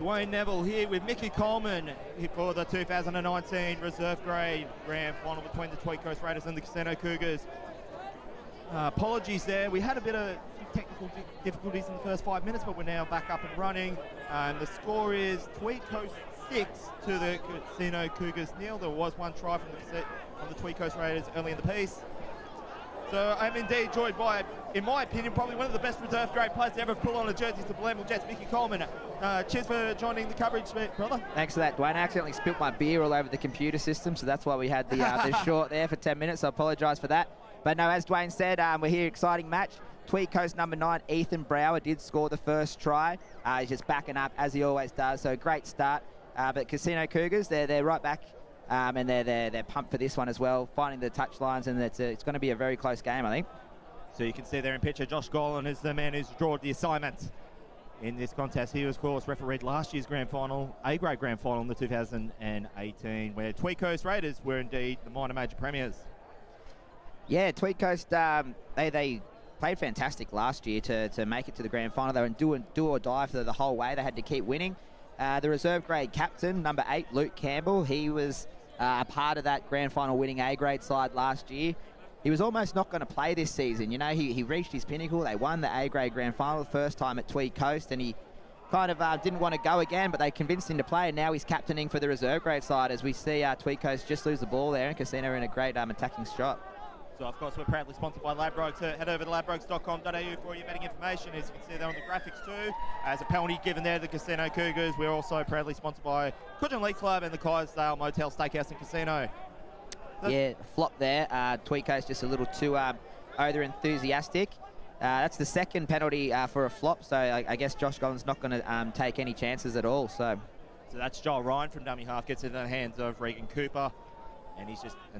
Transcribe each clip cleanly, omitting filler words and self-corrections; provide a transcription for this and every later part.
Dwayne Neville here with Mickey Coleman for the 2019 Reserve Grade Grand Final between the Tweed Coast Raiders and the Casino Cougars. Apologies there. We had a bit of technical difficulties in the first 5 minutes, but we're now back up and running. And the score is Tweed Coast 6 to the Casino Cougars 0. There was one try from the Tweed Coast Raiders early in the piece. So I'm indeed joined by, in my opinion, probably one of the best reserve grade players to ever pull on a jersey to Ballina Jets, Mickey Coleman. Cheers for joining the coverage, brother. Thanks for that, Dwayne. I accidentally spilt my beer all over the computer system, so that's why we had the short there for 10 minutes. So I apologise for that. But no, as Dwayne said, we're here, exciting match. Tweed Coast number 9, Ethan Brower, did score the first try. He's just backing up as he always does, so great start. But Casino Cougars, they're right back. And they're pumped for this one as well, finding the touch lines, and it's going to be a very close game, I think. So you can see there in picture, Josh Golan is the man who's drawn the assignment in this contest. He was, of course, refereed last year's grand final, A-grade grand final in the 2018, where Tweed Coast Raiders were indeed the minor major premiers. Yeah, Tweed Coast, they played fantastic last year to make it to the grand final. They were in do or die for the whole way. They had to keep winning. The reserve grade captain, number 8, Luke Campbell, he was a part of that grand final winning A-grade side last year. He was almost not going to play this season. You know, he reached his pinnacle. They won the A-grade grand final the first time at Tweed Coast, and he kind of didn't want to go again, but they convinced him to play, and now he's captaining for the reserve grade side as we see Tweed Coast just lose the ball there, and Casino in a great attacking shot. So, of course, we're proudly sponsored by Ladbrokes. Head over to ladbrokes.com.au for all your betting information. As you can see there on the graphics too, as a penalty given there to the Casino Cougars. We're also proudly sponsored by Coogin League Club and the Kaisersdale Motel Steakhouse and Casino. Yeah, flop there. Tweed Coast just a little too over enthusiastic. That's the second penalty for a flop, so I guess Josh Golan's not going to take any chances at all. So that's Joel Ryan from dummy half, gets into the hands of Regan Cooper. And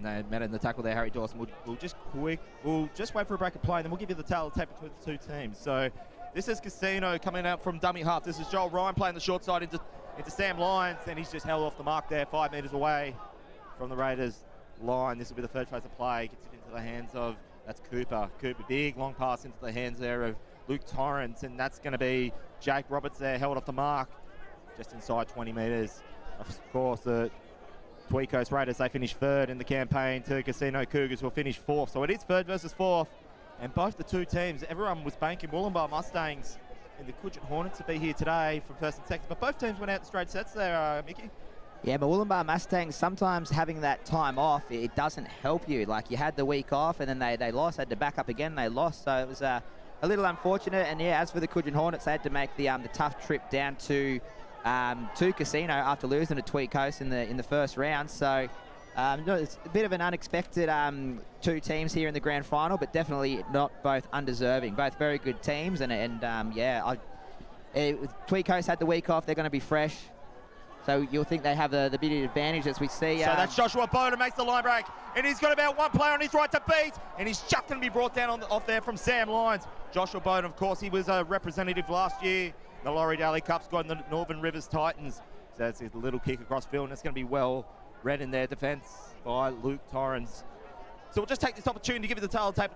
they met in the tackle there, Harry Dawson. We'll just wait for a break of play, and then we'll give you the tale of tape between the two teams. So this is Casino coming out from dummy half. This is Joel Ryan playing the short side into Sam Lyons, and he's just held off the mark there, 5 metres away from the Raiders line. This will be the third phase of play. Gets it into the hands of, that's Cooper. Big long pass into the hands there of Luke Torrance, and that's going to be Jake Roberts there, held off the mark, just inside 20 metres. Of course, the Tweed Coast Raiders, they finished third in the campaign to Casino Cougars, who will finish fourth. So it is third versus fourth. And both the two teams, everyone was banking Wollumbar Mustangs and the Coogin Hornets to be here today from first and second. But both teams went out in straight sets there, Mickey. Yeah, but Wollumbar Mustangs, sometimes having that time off, it doesn't help you. Like, you had the week off, and then they lost, had to back up again, they lost. So it was a little unfortunate. And yeah, as for the Coogin Hornets, they had to make the tough trip down to Casino after losing to Tweed Coast in the first round. So it's a bit of an unexpected two teams here in the grand final, but definitely not both undeserving. Both very good teams, Tweed Coast had the week off. They're going to be fresh, so you'll think they have the bit of advantage as we see. So that's Joshua Bowden makes the line break, and he's got about one player on his right to beat, and he's just going to be brought down off there from Sam Lyons. Joshua Bowden, of course, he was a representative last year. The Laurie Daly Cup squad in the Northern Rivers Titans. So that's a little kick across field, and it's going to be well read in their defence by Luke Torrance. So we'll just take this opportunity to give you the tale of tape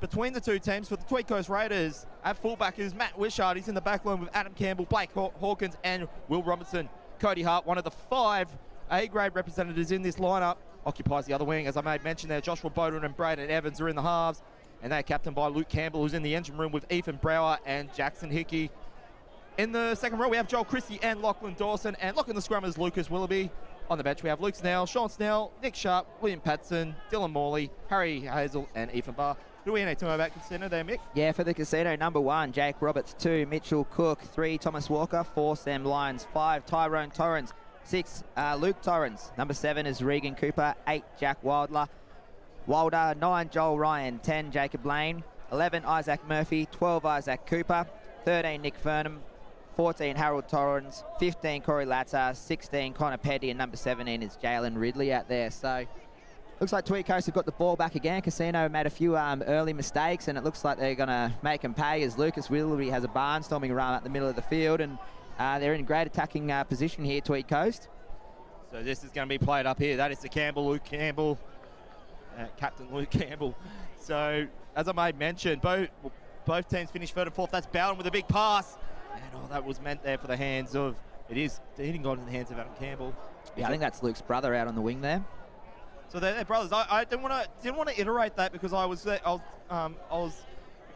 between the two teams. For the Tweed Coast Raiders, at fullback is Matt Wishart. He's in the back line with Adam Campbell, Blake Hawkins, and Will Robinson. Cody Hart, one of the 5 A-grade representatives in this lineup, occupies the other wing. As I made mention there, Joshua Bowden and Braden Evans are in the halves, and they're captained by Luke Campbell, who's in the engine room with Ethan Brower and Jackson Hickey. In the second row, we have Joel Christie and Lachlan Dawson, and locking the scrum is Lucas Willoughby. On the bench, we have Luke Snell, Sean Snell, Nick Sharp, William Patson, Dylan Morley, Harry Hazel, and Ethan Barr. Who do we need to know about Casino there, Mick? Yeah, for the Casino, number 1, Jake Roberts. 2, Mitchell Cook. 3, Thomas Walker. 4, Sam Lyons. 5, Tyrone Torrance. 6, Luke Torrance. Number 7 is Regan Cooper. 8, Jack Wilder. 9, Joel Ryan. 10, Jacob Lane. 11, Isaac Murphy. 12, Isaac Cooper. 13, Nick Furnham. 14, Harold Torrance. 15, Corey Latta. 16, Connor Petty. And number 17 is Jalen Ridley out there. So looks like Tweed Coast have got the ball back again. Casino made a few early mistakes, and it looks like they're going to make them pay as Lucas Willoughby has a barnstorming run up the middle of the field, and they're in great attacking position here, Tweed Coast. So this is going to be played up here. That is the Luke Campbell, Captain Luke Campbell. So as I made mention, both teams finished third and fourth. That's Bowden with a big pass. And that was meant there for the hands of It is hitting on in the hands of Adam Campbell. Yeah, I think that's Luke's brother out on the wing there. So they're brothers. I didn't want to iterate that because I was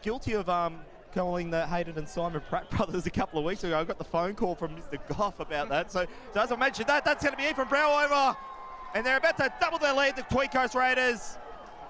guilty of calling the Hayden and Simon Pratt brothers a couple of weeks ago. I got the phone call from Mr. Goff about that. So as I mentioned, that's going to be Ethan Brow over, and they're about to double their lead, the Tweed Coast Raiders.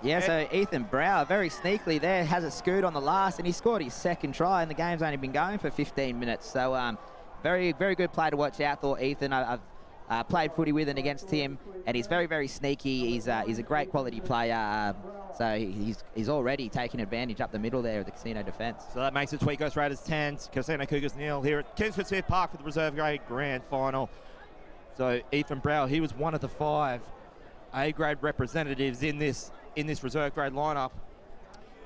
Yeah, so Ethan Brow, very sneakily there, has a scoot on the last, and he scored his second try, and the game's only been going for 15 minutes. So very, very good play to watch out for Ethan. I've played footy with and against him, and he's very, very sneaky. He's a great quality player, so he's already taking advantage up the middle there of the Casino defence. So that makes it Tweed Coast Raiders 10, Casino Cougars 0 here at Kingford Smith Park for the reserve grade grand final. So Ethan Brow, he was one of the 5 A-grade representatives in this reserve grade lineup.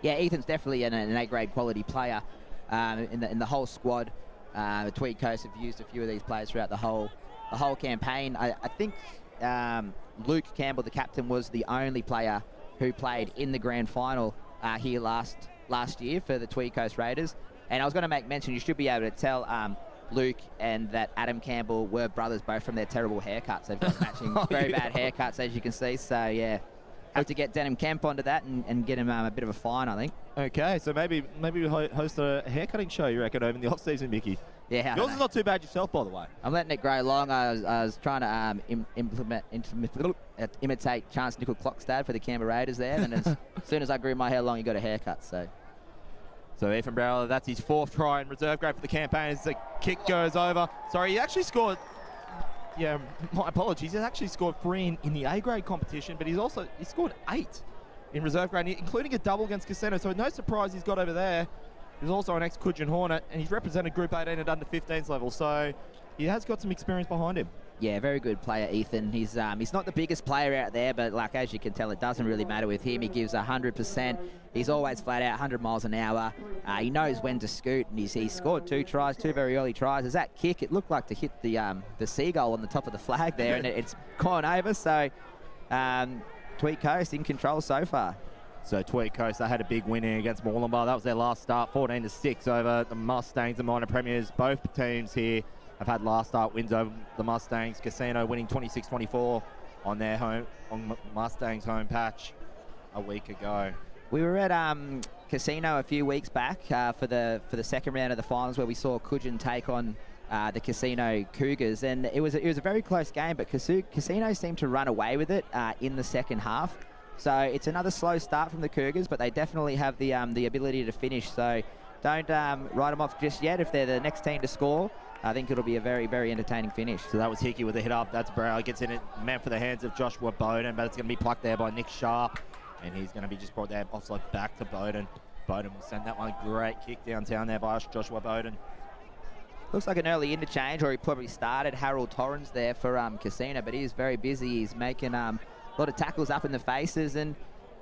Yeah, Ethan's definitely an A-grade quality player in the whole squad. Tweed Coast have used a few of these players throughout the whole campaign. I think Luke Campbell, the captain, was the only player who played in the grand final here last year for the Tweed Coast Raiders. And I was going to make mention, you should be able to tell Luke and that Adam Campbell were brothers, both from their terrible haircuts. They've got matching very bad haircuts, as you can see. So yeah, have to get Denim Kemp onto that and get him a bit of a fine, I think. Okay, so maybe we'll host a haircutting show, you reckon, over in the off season, Mickey? Yeah, yours is not too bad yourself, by the way. I'm letting it grow long. I was trying to imitate Chance Nickel-Clockstad for the Canberra Raiders there, and as soon as I grew my hair long, he got a haircut. So Ethan Brower, that's his 4th try in reserve grade for the campaign as the kick goes over. Sorry, he actually scored. Yeah, my apologies. He actually scored 3 in the A-grade competition, but he scored 8 in reserve grade, including a double against Casino. So no surprise he's got over there. He's also an ex-Coogin Hornet, and he's represented Group 18 at under 15s level, so he has got some experience behind him. Yeah, very good player, Ethan. He's not the biggest player out there, but like as you can tell, it doesn't really matter with him. He gives 100%. He's always flat out, 100 miles an hour. He knows when to scoot, and he scored 2 tries, 2 very early tries. As that kick, it looked like to hit the seagull on the top of the flag there, and it's gone over. So Tweed Coast in control so far. So Tweed Coast, they had a big win here against Moolumbar. That was their last start, 14-6 over the Mustangs, the minor premiers. Both teams here have had last start wins over the Mustangs. Casino winning 26-24 on Mustangs home patch a week ago. We were at Casino a few weeks back for the second round of the finals, where we saw Coogin take on the Casino Cougars, and it was a very close game, but Casino seemed to run away with it in the second half. So it's another slow start from the Cougars, but they definitely have the ability to finish. So don't write them off just yet. If they're the next team to score, I think it'll be a very, very entertaining finish. So that was Hickey with a hit up. That's Brow. Gets in it, meant for the hands of Joshua Bowden, but it's going to be plucked there by Nick Sharp, and he's going to be just brought there offside back to Bowden. Bowden will send that one. Great kick downtown there by Joshua Bowden. Looks like an early interchange, or he probably started Harold Torrens there for Casino, but he is very busy. He's making a lot of tackles up in the faces, and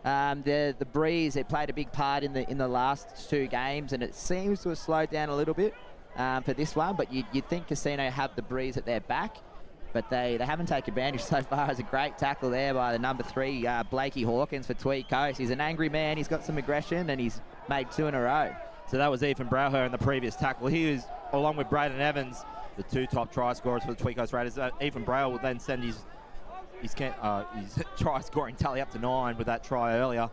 the breeze, it played a big part in the last 2 games, and it seems to have slowed down a little bit for this one, but you'd think Casino have the breeze at their back, but they haven't taken advantage so far. As a great tackle there by the number 3, Blakey Hawkins for Tweed Coast. He's an angry man. He's got some aggression, and he's made 2 in a row. So that was Ethan Brauher in the previous tackle. He was, along with Braden Evans, the 2 top try scorers for the Tweed Coast Raiders. Ethan Brauer will then send his try scoring tally up to 9 with that try earlier.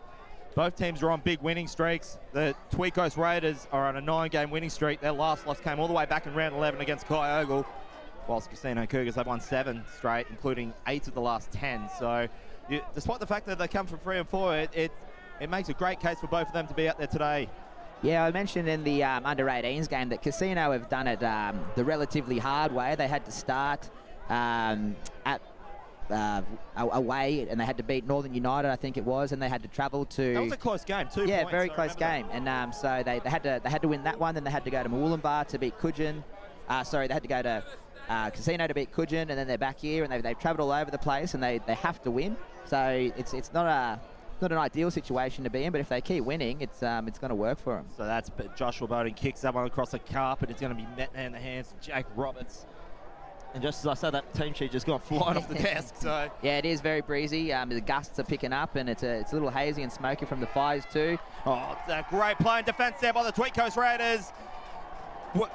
Both teams are on big winning streaks. The Tweed Coast Raiders are on a 9-game winning streak. Their last loss came all the way back in round 11 against Kyogle, whilst Casino Cougars have won 7 straight, including 8 of the last 10. So despite the fact that they come from 3 and 4, it makes a great case for both of them to be out there today. Yeah, I mentioned in the under-18s game that Casino have done it the relatively hard way. They had to start away, and they had to beat Northern United, I think it was, and they had to travel to... That was a close game, 2 yeah, points. Very close game. And so they had to win that one, then they had to go to Moolumbar to beat Coogin. They had to go to Casino to beat Coogin, and then they're back here, and they've travelled all over the place, and they have to win. So it's not an ideal situation to be in, but if they keep winning, it's going to work for them. So that's Joshua Bowden kicks that one across the carpet. It's going to be met in the hands of Jake Roberts. And just as I said, that team sheet just got flying off the desk. So yeah, it is very breezy. The gusts are picking up, and it's a little hazy and smoky from the fires too. Oh, it's a great play in defence there by the Tweed Coast Raiders.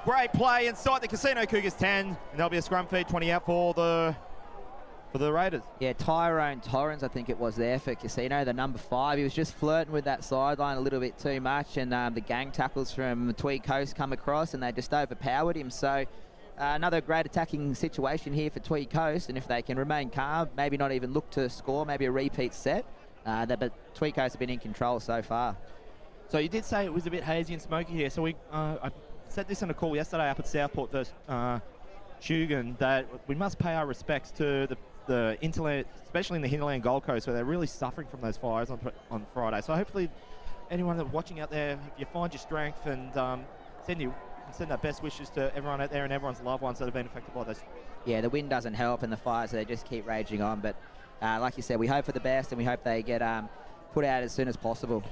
Great play inside the Casino Cougars 10, and there'll be a scrum feed 20 out for the Raiders. Yeah, Tyrone Torrens, I think it was there for Casino, the number 5. He was just flirting with that sideline a little bit too much, and the gang tackles from Tweed Coast come across, and they just overpowered him. So another great attacking situation here for Tweed Coast, and if they can remain calm, maybe not even look to score, maybe a repeat set. But Tweed Coast have been in control so far. So you did say it was a bit hazy and smoky here. So I said this in a call yesterday up at Southport versus Tugan, that we must pay our respects to the hinterland, especially in the hinterland Gold Coast, where they're really suffering from those fires on Friday. So hopefully anyone that's watching out there, if you find your strength, and send our best wishes to everyone out there and everyone's loved ones that have been affected by this. Yeah, the wind doesn't help, and the fires, they just keep raging on. But like you said, we hope for the best, and we hope they get put out as soon as possible.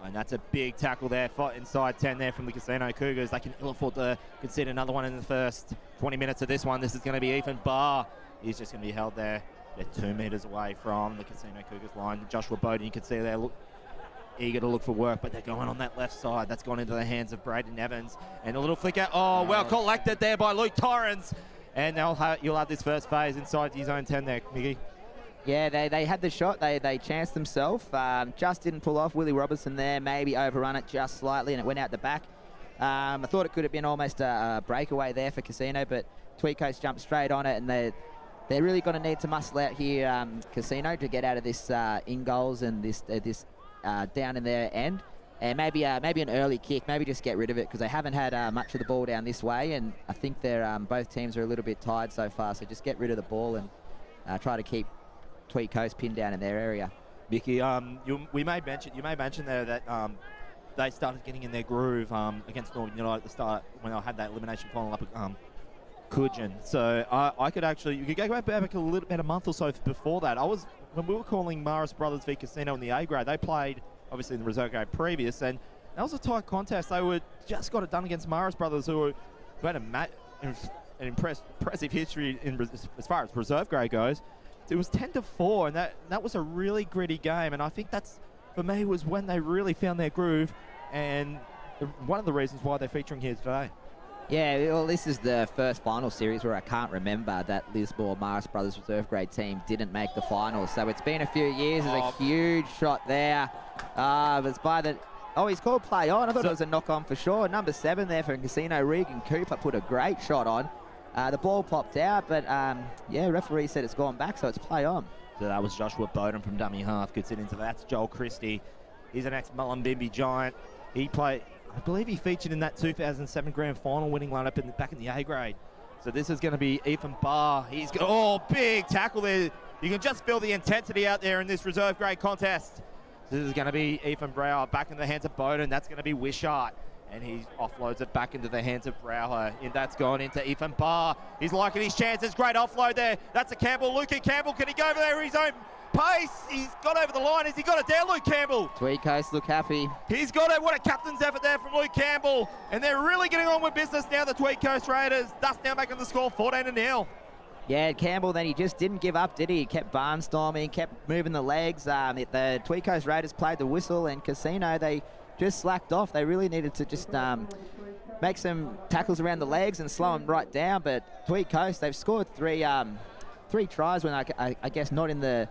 And that's a big tackle there inside 10 there from the Casino Cougars. They can ill afford to concede another one in the first 20 minutes of this one. This is going to be Ethan Barr. He's just going to be held there. They're 2 metres away from the Casino Cougars line. Joshua Bowden, you can see they're eager to look for work, but they're going on that left side. That's gone into the hands of Braden Evans. And a little flicker. Oh, well collected there by Luke Torrens. And you'll have this first phase inside your zone 10 there, Miggy. Yeah, they had the shot. They chanced themselves. Just didn't pull off. Willie Robertson there, maybe overrun it just slightly, and it went out the back. I thought it could have been almost a breakaway there for Casino, but Tweed Coast jumped straight on it, and they're really going to need to muscle out here, Casino, to get out of this in goals and this down in their end. And maybe an early kick, maybe just get rid of it, because they haven't had much of the ball down this way, and I think they're both teams are a little bit tired so far. So just get rid of the ball and try to keep Tweed Coast pinned down in their area. Mickey, you may mention there that they started getting in their groove against Northern United at the start when they had that elimination final up at Coogin. So I could actually, you could go back a month or so before that. When we were calling Morris Brothers v Casino in the A grade, they played obviously in the reserve grade previous, and that was a tight contest. They just got it done against Morris Brothers, who had an impressive history as far as reserve grade goes. It was 10-4, and that was a really gritty game, and I think that's, for me, was when they really found their groove, and one of the reasons why they're featuring here today. Yeah, well, this is the first final series where I can't remember that Lismore Morris Brothers reserve grade team didn't make the finals. So it's been a few years. There's a huge shot there. It's by the... Oh, he's called play on. I thought it was a knock on for sure. Number 7 there for Casino, Regan Cooper, put a great shot on. The ball popped out, but yeah, referee said it's gone back, so it's play on. So that was Joshua Bowden from dummy half. Good sit into that. That's Joel Christie. He's an ex-Mullumbimby Giant. He played... I believe he featured in that 2007 grand final winning lineup back in the A grade. So this is going to be Ethan Barr. He's got, big tackle there. You can just feel the intensity out there in this reserve grade contest. This is going to be Ethan Brower back in the hands of Bowden. That's going to be Wishart. And he offloads it back into the hands of Brower. And that's gone into Ethan Barr. He's liking his chances. Great offload there. That's a Campbell. Luke Campbell, can he go over there his own pace? He's got over the line. Has he got it down, Luke Campbell? Tweed Coast look happy. He's got it. What a captain's effort there from Luke Campbell. And they're really getting on with business now, the Tweed Coast Raiders. Thus now making the score 14-0. Yeah, Campbell, then he just didn't give up, did he? He kept barnstorming, kept moving the legs. The Tweed Coast Raiders played the whistle, and Casino, they just slacked off. They really needed to just make some tackles around the legs and slow them right down. But Tweed Coast, they've scored three tries when I guess not in the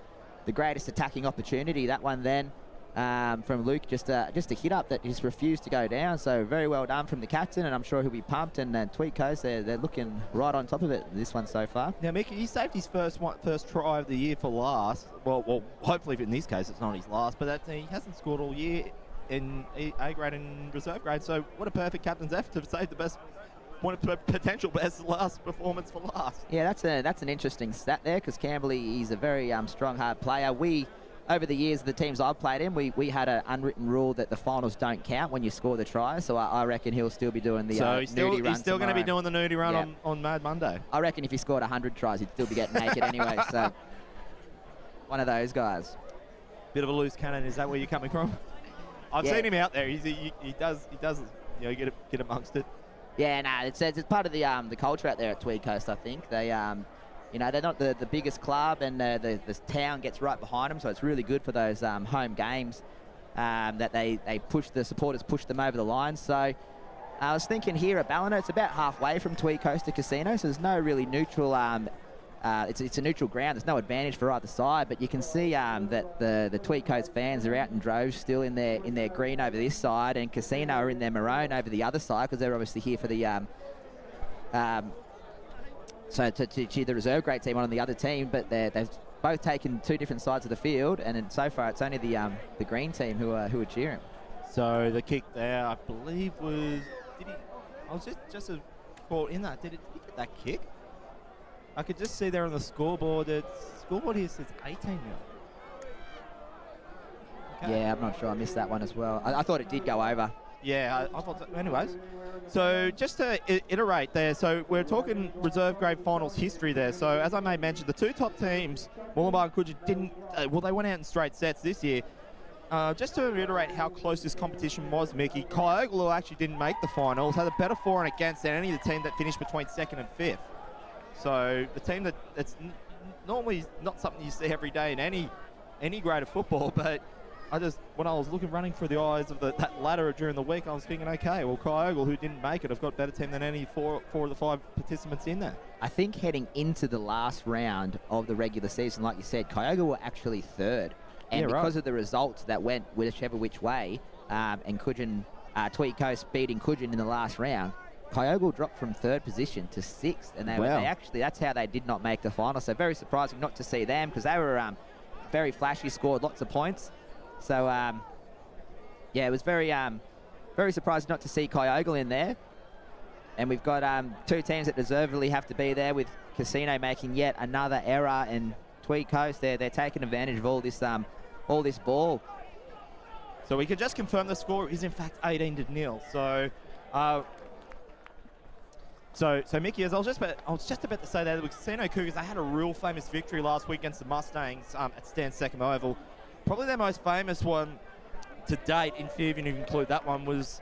greatest attacking opportunity. That one then from Luke, just a hit up that just refused to go down. So very well done from the captain, and I'm sure he'll be pumped. And Tweed Coast, they're looking right on top of it this one so far. Now, Mickey, he saved his first try of the year for last. Well, hopefully in this case it's not his last, but he hasn't scored all year in A grade and reserve grade. So what a perfect captain's effort to save the best. One potential best last performance for last. Yeah, that's an interesting stat there, because Campbell, he's a very strong, hard player. Over the years, the teams I've played in, we had an unwritten rule that the finals don't count when you score the try. So I reckon he'll still be doing the nudie run. He's still going to be doing the nudie run on Mad Monday. I reckon if he scored 100 tries, he'd still be getting naked anyway. So one of those guys. Bit of a loose cannon. Is that where you're coming from? I've seen him out there. He does get amongst it. Yeah, no, it's part of the culture out there at Tweed Coast. I think they, they're not the biggest club, and the town gets right behind them, so it's really good for those home games that the supporters push them over the line. So I was thinking here at Ballina, it's about halfway from Tweed Coast to Casino, so there's no really neutral. It's a neutral ground. There's no advantage for either side, but you can see that the Tweed Coast fans are out in droves still in their green over this side, and Casino are in their maroon over the other side because they're obviously here for the so to cheer the reserve grade team on the other team, but they've both taken two different sides of the field, and so far it's only the green team who are cheering. So the kick there, I believe, was... Did he... I was just a thought in that. Did he get that kick? I could just see there on the scoreboard. The scoreboard here says 18 now. Okay. Yeah, I'm not sure. I missed that one as well. I thought it did go over. Yeah, I thought so. Anyways, so just to iterate there, so we're talking reserve grade finals history there. So as I may mention, the two top teams, Mooloolaba and Coogee, didn't, they went out in straight sets this year. Just to reiterate how close this competition was, Mickey, Kyogle, who actually didn't make the finals, had a better for and against than any of the team that finished between second and fifth. So the team that's normally not something you see every day in any grade of football, but when I was running through the eyes of that ladder during the week, I was thinking, okay, well, Kyogle, who didn't make it, have got a better team than any four of the five participants in there. I think heading into the last round of the regular season, like you said, Kyogle were actually third. And because of the results that went whichever which way, and Tweed Coast beating Coogee in the last round, Kyogle dropped from third position to sixth, and they actually, that's how they did not make the final. So very surprising not to see them, because they were very flashy, scored lots of points. So yeah, it was very surprising not to see Kyogle in there. And we've got two teams that deservedly have to be there, with Casino making yet another error, and Tweed Coast they're taking advantage of all this ball. So we can just confirm the score is in fact 18-0. So Mickey, as I was just about to say that the Casino Cougars, they had a real famous victory last week against the Mustangs at Stan Second Oval. Probably their most famous one to date, in theory, if you include that one, was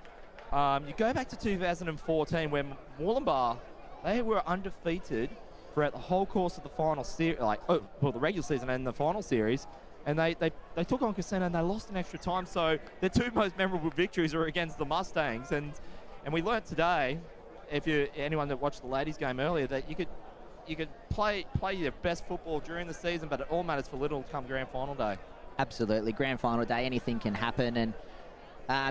you go back to 2014 when Mooloolaba, they were undefeated throughout the whole course of the final series, the regular season and the final series, and they took on Casino and they lost in extra time. So their two most memorable victories are against the Mustangs, and we learnt today, anyone that watched the ladies game earlier, that you could play your best football during the season, but it all matters for little come grand final day. Absolutely, grand final day, anything can happen, and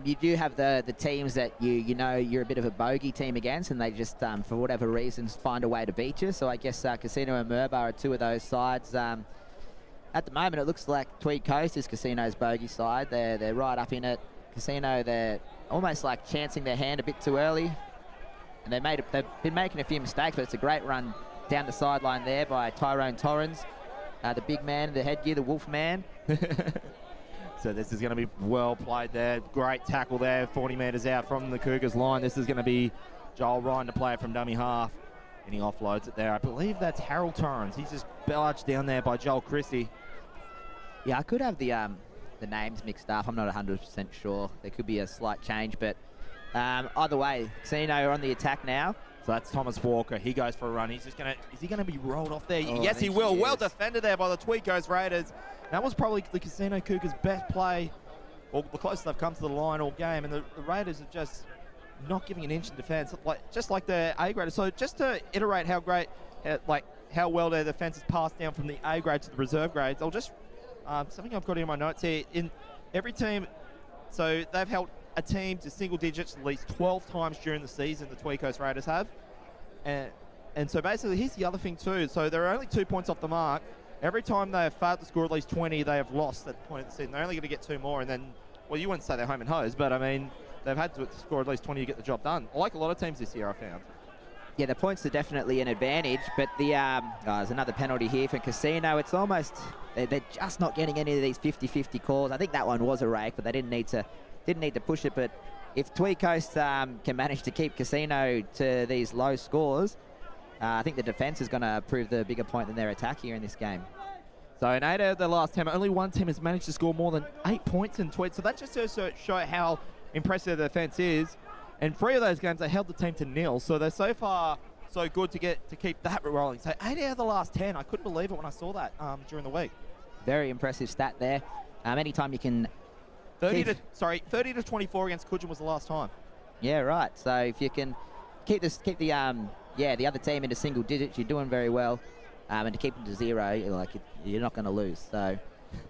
you do have the teams that you know you're a bit of a bogey team against, and they just for whatever reasons find a way to beat you. So I guess Casino and Merba are two of those sides. At the moment, it looks like Tweed Coast is Casino's bogey side. They're right up in it. Casino, they're almost like chancing their hand a bit too early, and they've been making a few mistakes, but it's a great run down the sideline there by Tyrone Torrens, the big man, the headgear, the wolf man. So this is going to be well played there. Great tackle there, 40 metres out from the Cougars line. This is going to be Joel Ryan to play it from dummy half, and he offloads it there. I believe that's Harold Torrens. He's just barged down there by Joel Christie. Yeah, I could have the names mixed up. I'm not 100% sure. There could be a slight change, but either way, Casino are on the attack now. So that's Thomas Walker. He goes for a run. Is he going to be rolled off there? Yes, he will. Well defended there by the Tweed Coast Raiders. That was probably the Casino Cougars' best play, or the closest they've come to the line all game. And the Raiders are just not giving an inch in defence, just like the A grade. So just to iterate how great, how well their defence has passed down from the A grade to the reserve grades, I'll just something I've got in my notes here. In every team, so they've held a team to single digits at least 12 times during the season, the Tweed Coast Raiders have. And so basically, here's the other thing too. So they're only 2 points off the mark. Every time they have failed to score at least 20, they have lost at the point of the season. They're only going to get 2 more, and then, well, you wouldn't say they're home and hose, but I mean, they've had to score at least 20 to get the job done. Like a lot of teams this year, I found. Yeah, the points are definitely an advantage, but there's another penalty here for Casino. It's almost, they're just not getting any of these 50-50 calls. I think that one was a rake, but they didn't need to push it. But if Tweed Coast can manage to keep Casino to these low scores, I think the defence is going to prove the bigger point than their attack here in this game. So in 8 out of the last 10, only one team has managed to score more than 8 points in Tweed. So that just goes to show how impressive the defence is. And 3 of those games, they held the team to 0. So they're so far so good to keep that rolling. So 8 out of the last 10, I couldn't believe it when I saw that during the week. Very impressive stat there. Anytime you can... 30 to 24 against Coogee was the last time. Yeah, right. So if you can keep the other team into single digits, you're doing very well. And to keep them to 0, you're not going to lose. So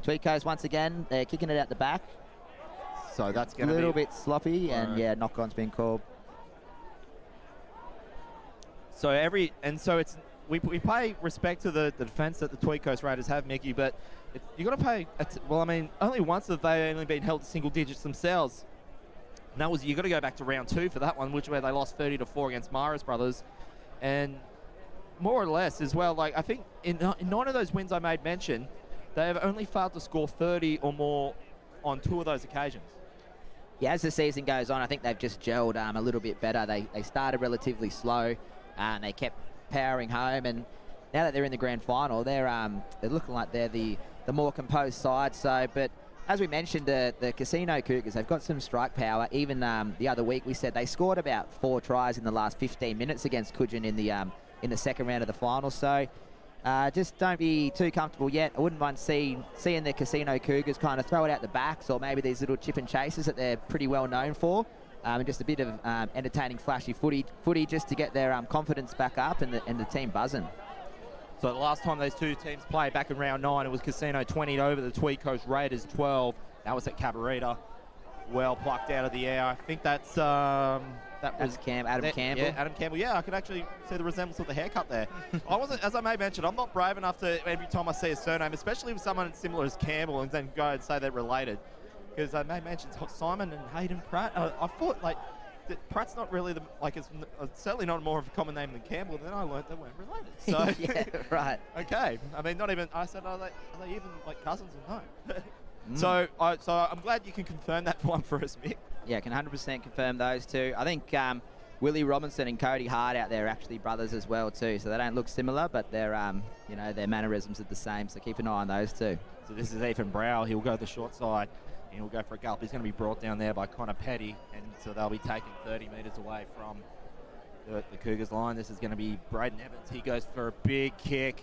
Tweed Coast, once again, they're kicking it out the back. So that's going to be a little bit sloppy, and right. knock-on's been called. So it's we pay respect to the defence that the Tweed Coast Raiders have, Mickey, but you got to pay. Only once have they only been held to single digits themselves. And that was, you got to go back to round 2 for that one, where they lost 30-4 against Maris Brothers, and more or less as well. Like, I think in 9 of those wins I made mention, they have only failed to score 30 or more on 2 of those occasions. Yeah, as the season goes on, I think they've just gelled a little bit better. They started relatively slow, and they kept powering home. And now that they're in the grand final, they're looking like they're the more composed side. So, but as we mentioned, the Casino Cougars, they've got some strike power. Even the other week, we said they scored about 4 tries in the last 15 minutes against Coogin in the second round of the final. So just don't be too comfortable yet. I wouldn't mind seeing the Casino Cougars kind of throw it out the backs, or maybe these little chip and chases that they're pretty well known for. And just a bit of entertaining, flashy footy just to get their confidence back up and the team buzzing. So the last time those two teams played back in round 9, it was Casino 20 over the Tweed Coast Raiders 12. That was at Cabarita. Well plucked out of the air. I think that's Adam Campbell. Yeah, Adam Campbell. Yeah, I could actually see the resemblance of the haircut there. I wasn't, as I may mention, I'm not brave enough to every time I see a surname, especially with someone similar as Campbell, and then go and say they're related. Because I may mention Simon and Hayden Pratt. I thought that Pratt's not really it's certainly not more of a common name than Campbell. And then I learned they weren't related. So yeah, right. Okay. I mean, not even. I said, are they even like cousins? And no. So I'm glad you can confirm that one for us, Mick. Yeah, I can 100% confirm those two. I think Willie Robinson and Cody Hart out there are actually brothers as well too. So they don't look similar, but their mannerisms are the same. So keep an eye on those two. So this is Ethan Brow. He'll go the short side. And he'll go for a gulp. He's going to be brought down there by Connor Petty, and so they'll be taking 30 metres away from the Cougars line. This is going to be Braden Evans. He goes for a big kick,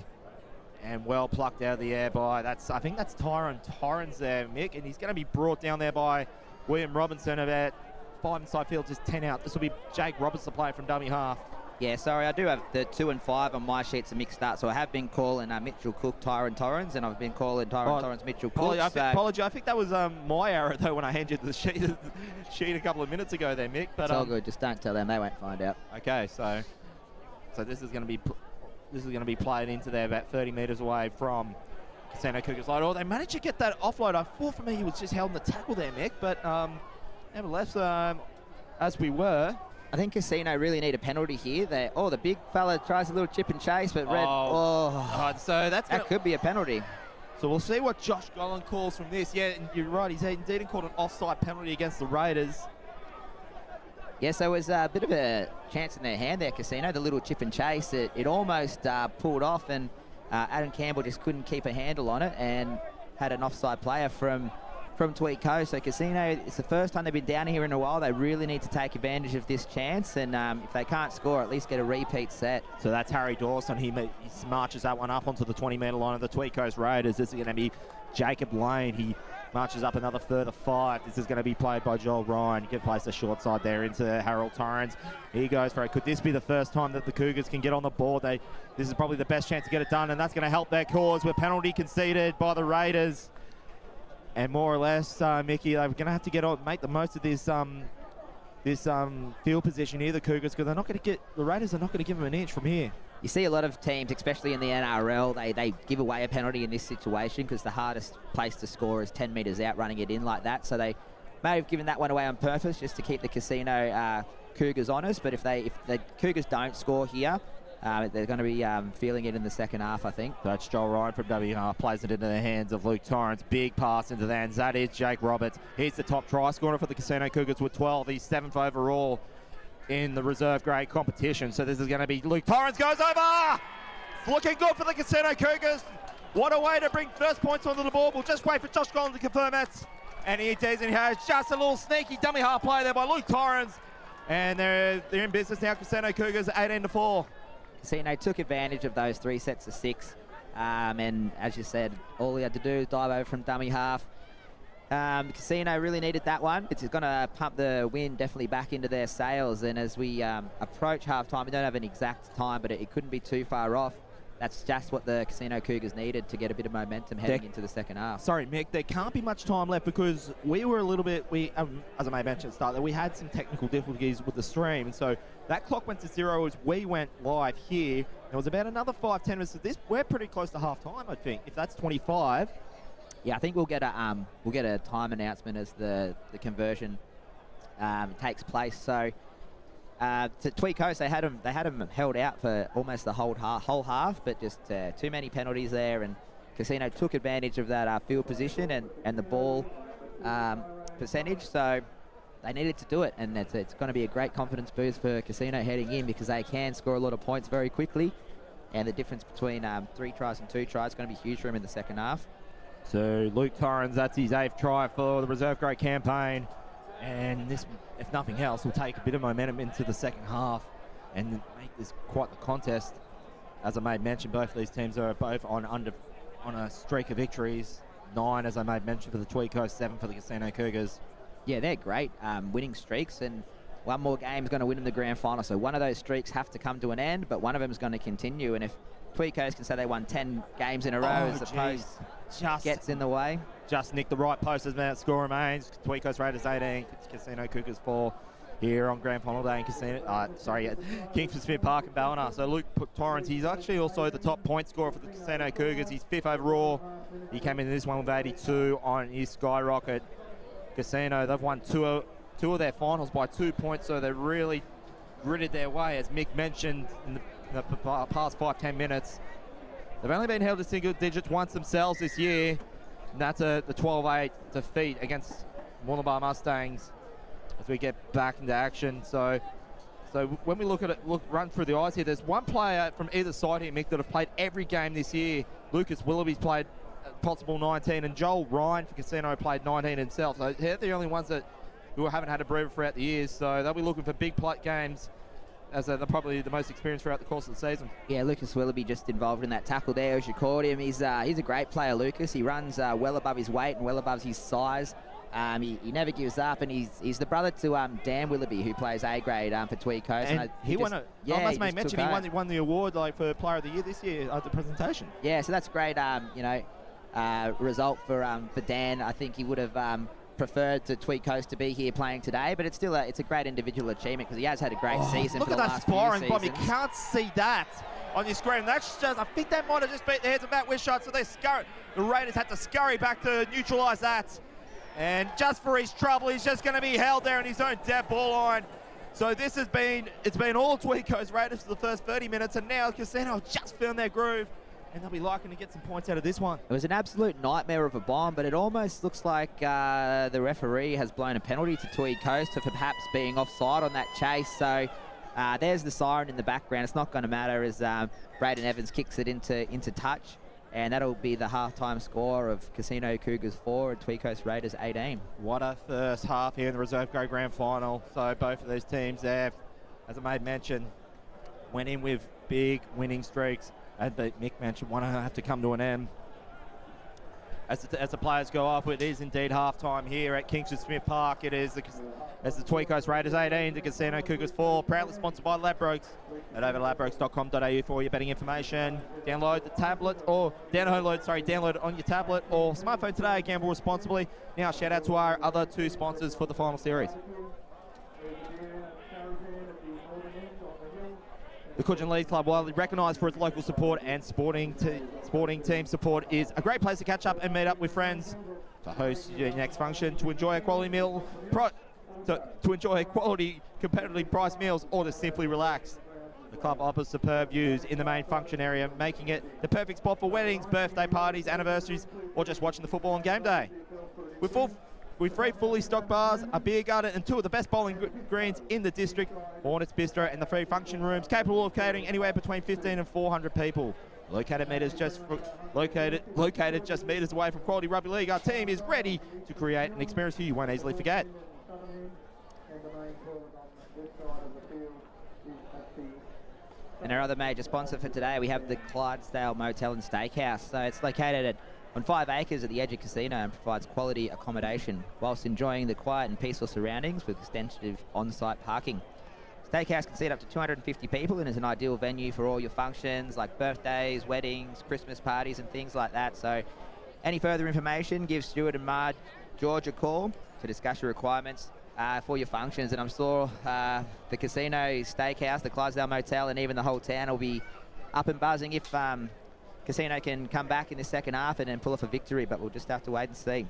and well plucked out of the air by, I think that's Tyrone Torrens there, Mick, and he's going to be brought down there by William Robinson about 5 inside field, just 10 out. This will be Jake Roberts, the player from dummy half. Yeah, sorry, I do have the 2 and 5 on my sheets are mixed up. So I have been calling Mitchell Cook Tyrone Torrens, and I've been calling Tyrone Torrens Mitchell Cook. Apology, I think that was my error though when I handed you the sheet a couple of minutes ago there, Mick. But it's all good. Just don't tell them; they won't find out. Okay, so this is going to be played into there about 30 metres away from Casino Cougars line. Oh, they managed to get that offload. I thought for me he was just held in the tackle there, Mick, but nevertheless, as we were. I think Casino really need a penalty here. The big fella tries a little chip and chase, but so that could be a penalty. So we'll see what Josh Gollan calls from this. Yeah, and you're right. He's indeed called an offside penalty against the Raiders. Yes, there was a bit of a chance in their hand there, Casino. The little chip and chase, it almost pulled off, and Adam Campbell just couldn't keep a handle on it and had an offside player from Tweed Coast. So Casino, it's the first time they've been down here in a while. They really need to take advantage of this chance, and if they can't score, at least get a repeat set. So that's Harry Dawson. He marches that one up onto the 20-metre line of the Tweed Coast Raiders. This is going to be Jacob Lane. He marches up another further 5. This is going to be played by Joel Ryan. He can place the short side there into Harold Torrens. He goes for it. Could this be the first time that the Cougars can get on the board? This is probably the best chance to get it done, and that's going to help their cause with penalty conceded by the Raiders. And more or less, Mickey, they're going to have to make the most of this field position here, the Cougars, because the Raiders are not going to give them an inch from here. You see a lot of teams, especially in the NRRRL, they give away a penalty in this situation because the hardest place to score is 10 metres out, running it in like that. So they may have given that one away on purpose just to keep the Casino Cougars honest. But if the Cougars don't score here, they're going to be feeling it in the second half, I think. That's Joel Ryan from WR, plays it into the hands of Luke Torrens. Big pass into the hands. That is Jake Roberts. He's the top try scorer for the Casino Cougars with 12. He's 7th overall in the reserve grade competition. So this is going to be Luke Torrens goes over. It's looking good for the Casino Cougars. What a way to bring first points onto the board. We'll just wait for Josh Gollan to confirm it. And he does, and he has just a little sneaky dummy half play there by Luke Torrens. And they're in business now. Casino Cougars 18-4. Casino took advantage of those 3 sets of 6, and as you said, all he had to do is dive over from dummy half. Casino really needed that one. It's going to pump the wind definitely back into their sails. And as we approach halftime, we don't have an exact time, but it couldn't be too far off. That's just what the Casino Cougars needed to get a bit of momentum heading into the second half. Sorry, Mick, there can't be much time left because we were a little bit, as I may mention at the start, that we had some technical difficulties with the stream. And so that clock went to 0 as we went live here. There was about another 5-10 minutes of this. We're pretty close to half time, I think. If that's 25. Yeah, I think we'll get a time announcement as the conversion takes place. So to Tweed Coast, they had them held out for almost the whole half, but just too many penalties there, and Casino took advantage of that field position and the ball percentage. So they needed to do it, and it's going to be a great confidence boost for Casino heading in because they can score a lot of points very quickly, and the difference between 3 tries and 2 tries is going to be huge for him in the second half. So Luke Torrens, that's his 8th try for the reserve grade campaign. And this, if nothing else, will take a bit of momentum into the second half and make this quite the contest. As I made mention, both of these teams are both on a streak of victories. 9, as I made mention, for the Tweed Coast, 7 for the Casino Cougars. Yeah, they're great winning streaks, and one more game is going to win them the grand final. So one of those streaks have to come to an end, but one of them is going to continue. And if Tweed Coast can say they won 10 games in a row as the post gets in the way. Just nicked the right post as that score remains. Tweed Coast Raiders 18, Casino Cougars 4 here on grand final day in Kingford Smith Park in Ballina. So Luke Torrens, he's actually also the top point scorer for the Casino Cougars. He's 5th overall. He came into this one with 82 on his skyrocket. Casino, they've won two of their finals by 2 points, so they really gritted their way, as Mick mentioned in the past 5-10 minutes. They've only been held to single digits once themselves this year, and that's the 12-8 defeat against Mooloolaba Mustangs as we get back into action. So when we look at it, run through the eyes here, there's one player from either side here, Mick, that have played every game this year. Lucas Willoughby's played possible 19, and Joel Ryan for Casino played 19 himself. So they're the only ones who haven't had a breather throughout the years. So they'll be looking for big plate games, as they're probably the most experienced throughout the course of the season. Yeah, Lucas Willoughby just involved in that tackle there, as you called him. He's a great player, Lucas. He runs well above his weight and well above his size. He never gives up, and he's the brother to Dan Willoughby, who plays A grade for Tweed Coast. And he won it. I must make mention he won the award for Player of the Year this year at the presentation. Yeah, so that's great. Result for Dan. I think he would have preferred to Tweed Coast to be here playing today, but it's still it's a great individual achievement because he has had a great season for the last few seasons. Look at that sparring, Bob. You can't see that on your screen. That's just, I think that might have just beat the heads of Matt Wishart, so the Raiders had to scurry back to neutralise that. And just for his trouble, he's just going to be held there in his own dead ball line. So it's been all Tweed Coast Raiders for the first 30 minutes, and now Casino just found their groove, and they'll be liking to get some points out of this one. It was an absolute nightmare of a bomb, but it almost looks like the referee has blown a penalty to Tweed Coast for perhaps being offside on that chase. So there's the siren in the background. It's not going to matter as Braden Evans kicks it into touch, and that'll be the halftime score of Casino Cougars 4 and Tweed Coast Raiders 18. What a first half here in the Reserve Grade Grand Final. So both of these teams there, as I made mention, went in with big winning streaks. As Mick mentioned, one have to come to an end. As the players go off, it is indeed halftime here at Kingford Smith Park. It is the Tweed Coast Raiders 18 to Casino Cougars 4, proudly sponsored by Ladbrokes. Head over to ladbrokes.com.au for all your betting information. Download it on your tablet or smartphone today. Gamble responsibly. Now, shout out to our other 2 sponsors for the final series. The Coogin League Club, widely recognised for its local support and sporting team support, is a great place to catch up and meet up with friends, to host your next function, to enjoy a quality meal, to enjoy quality, competitively priced meals, or to simply relax. The club offers superb views in the main function area, making it the perfect spot for weddings, birthday parties, anniversaries, or just watching the football on game day. With 3 fully stocked bars, a beer garden, and 2 of the best bowling greens in the district, Hornets Bistro and the 3 function rooms, capable of catering anywhere between 15 and 400 people. Located just meters away from quality rugby league, our team is ready to create an experience you won't easily forget. And our other major sponsor for today, we have the Clydesdale Motel and Steakhouse. So it's located at on 5 acres at the edge of casino and provides quality accommodation whilst enjoying the quiet and peaceful surroundings with extensive on-site parking. Steakhouse can seat up to 250 people and is an ideal venue for all your functions like birthdays, weddings, Christmas parties and things like that. So any further information, give Stuart and George a call to discuss your requirements for your functions. And I'm sure the casino, steakhouse, the Clydesdale Motel and even the whole town will be up and buzzing if casino can come back in the second half and then pull off a victory, but we'll just have to wait and see.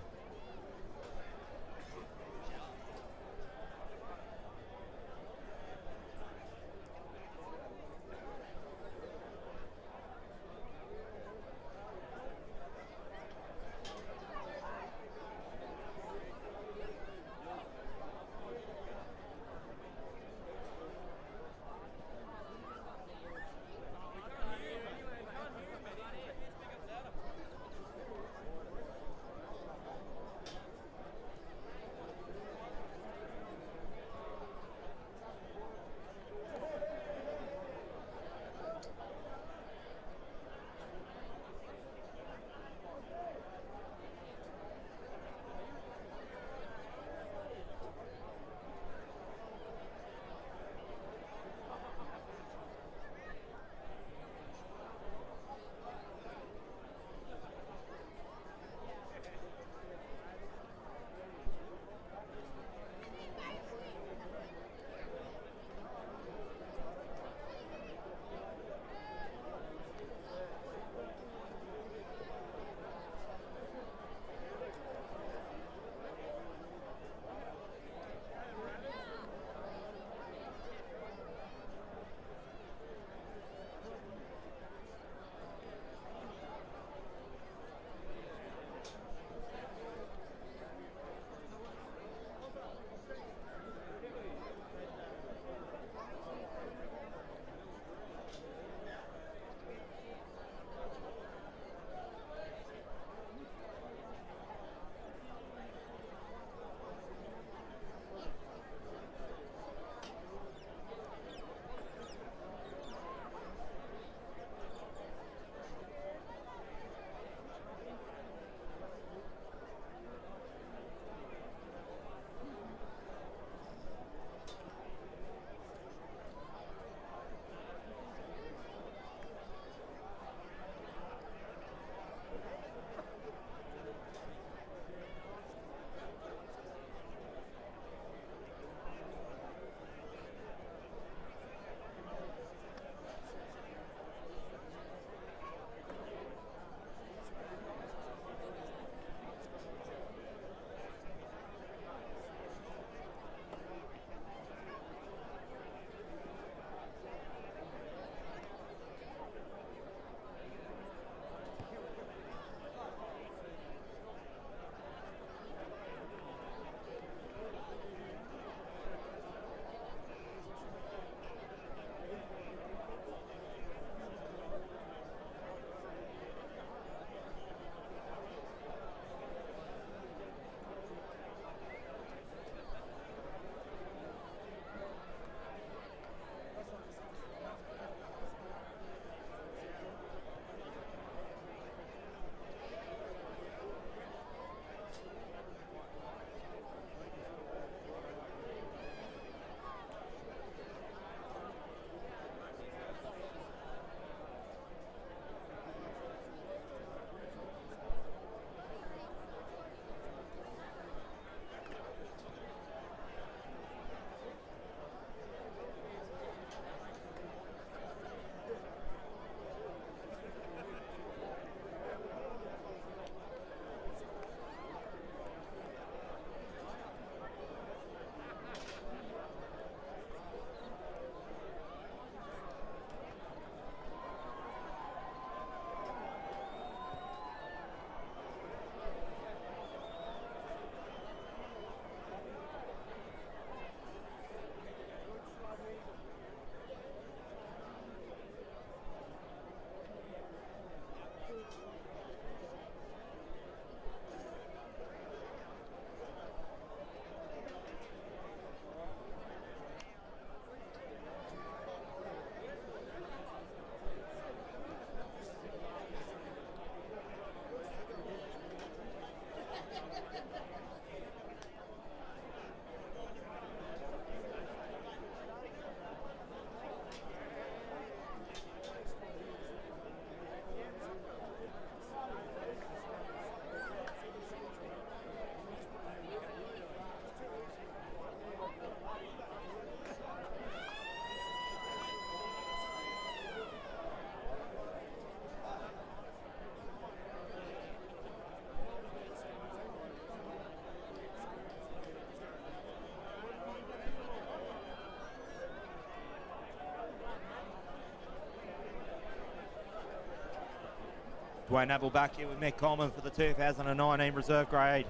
Dwayne Abel back here with Mick Coleman for the 2019 reserve grade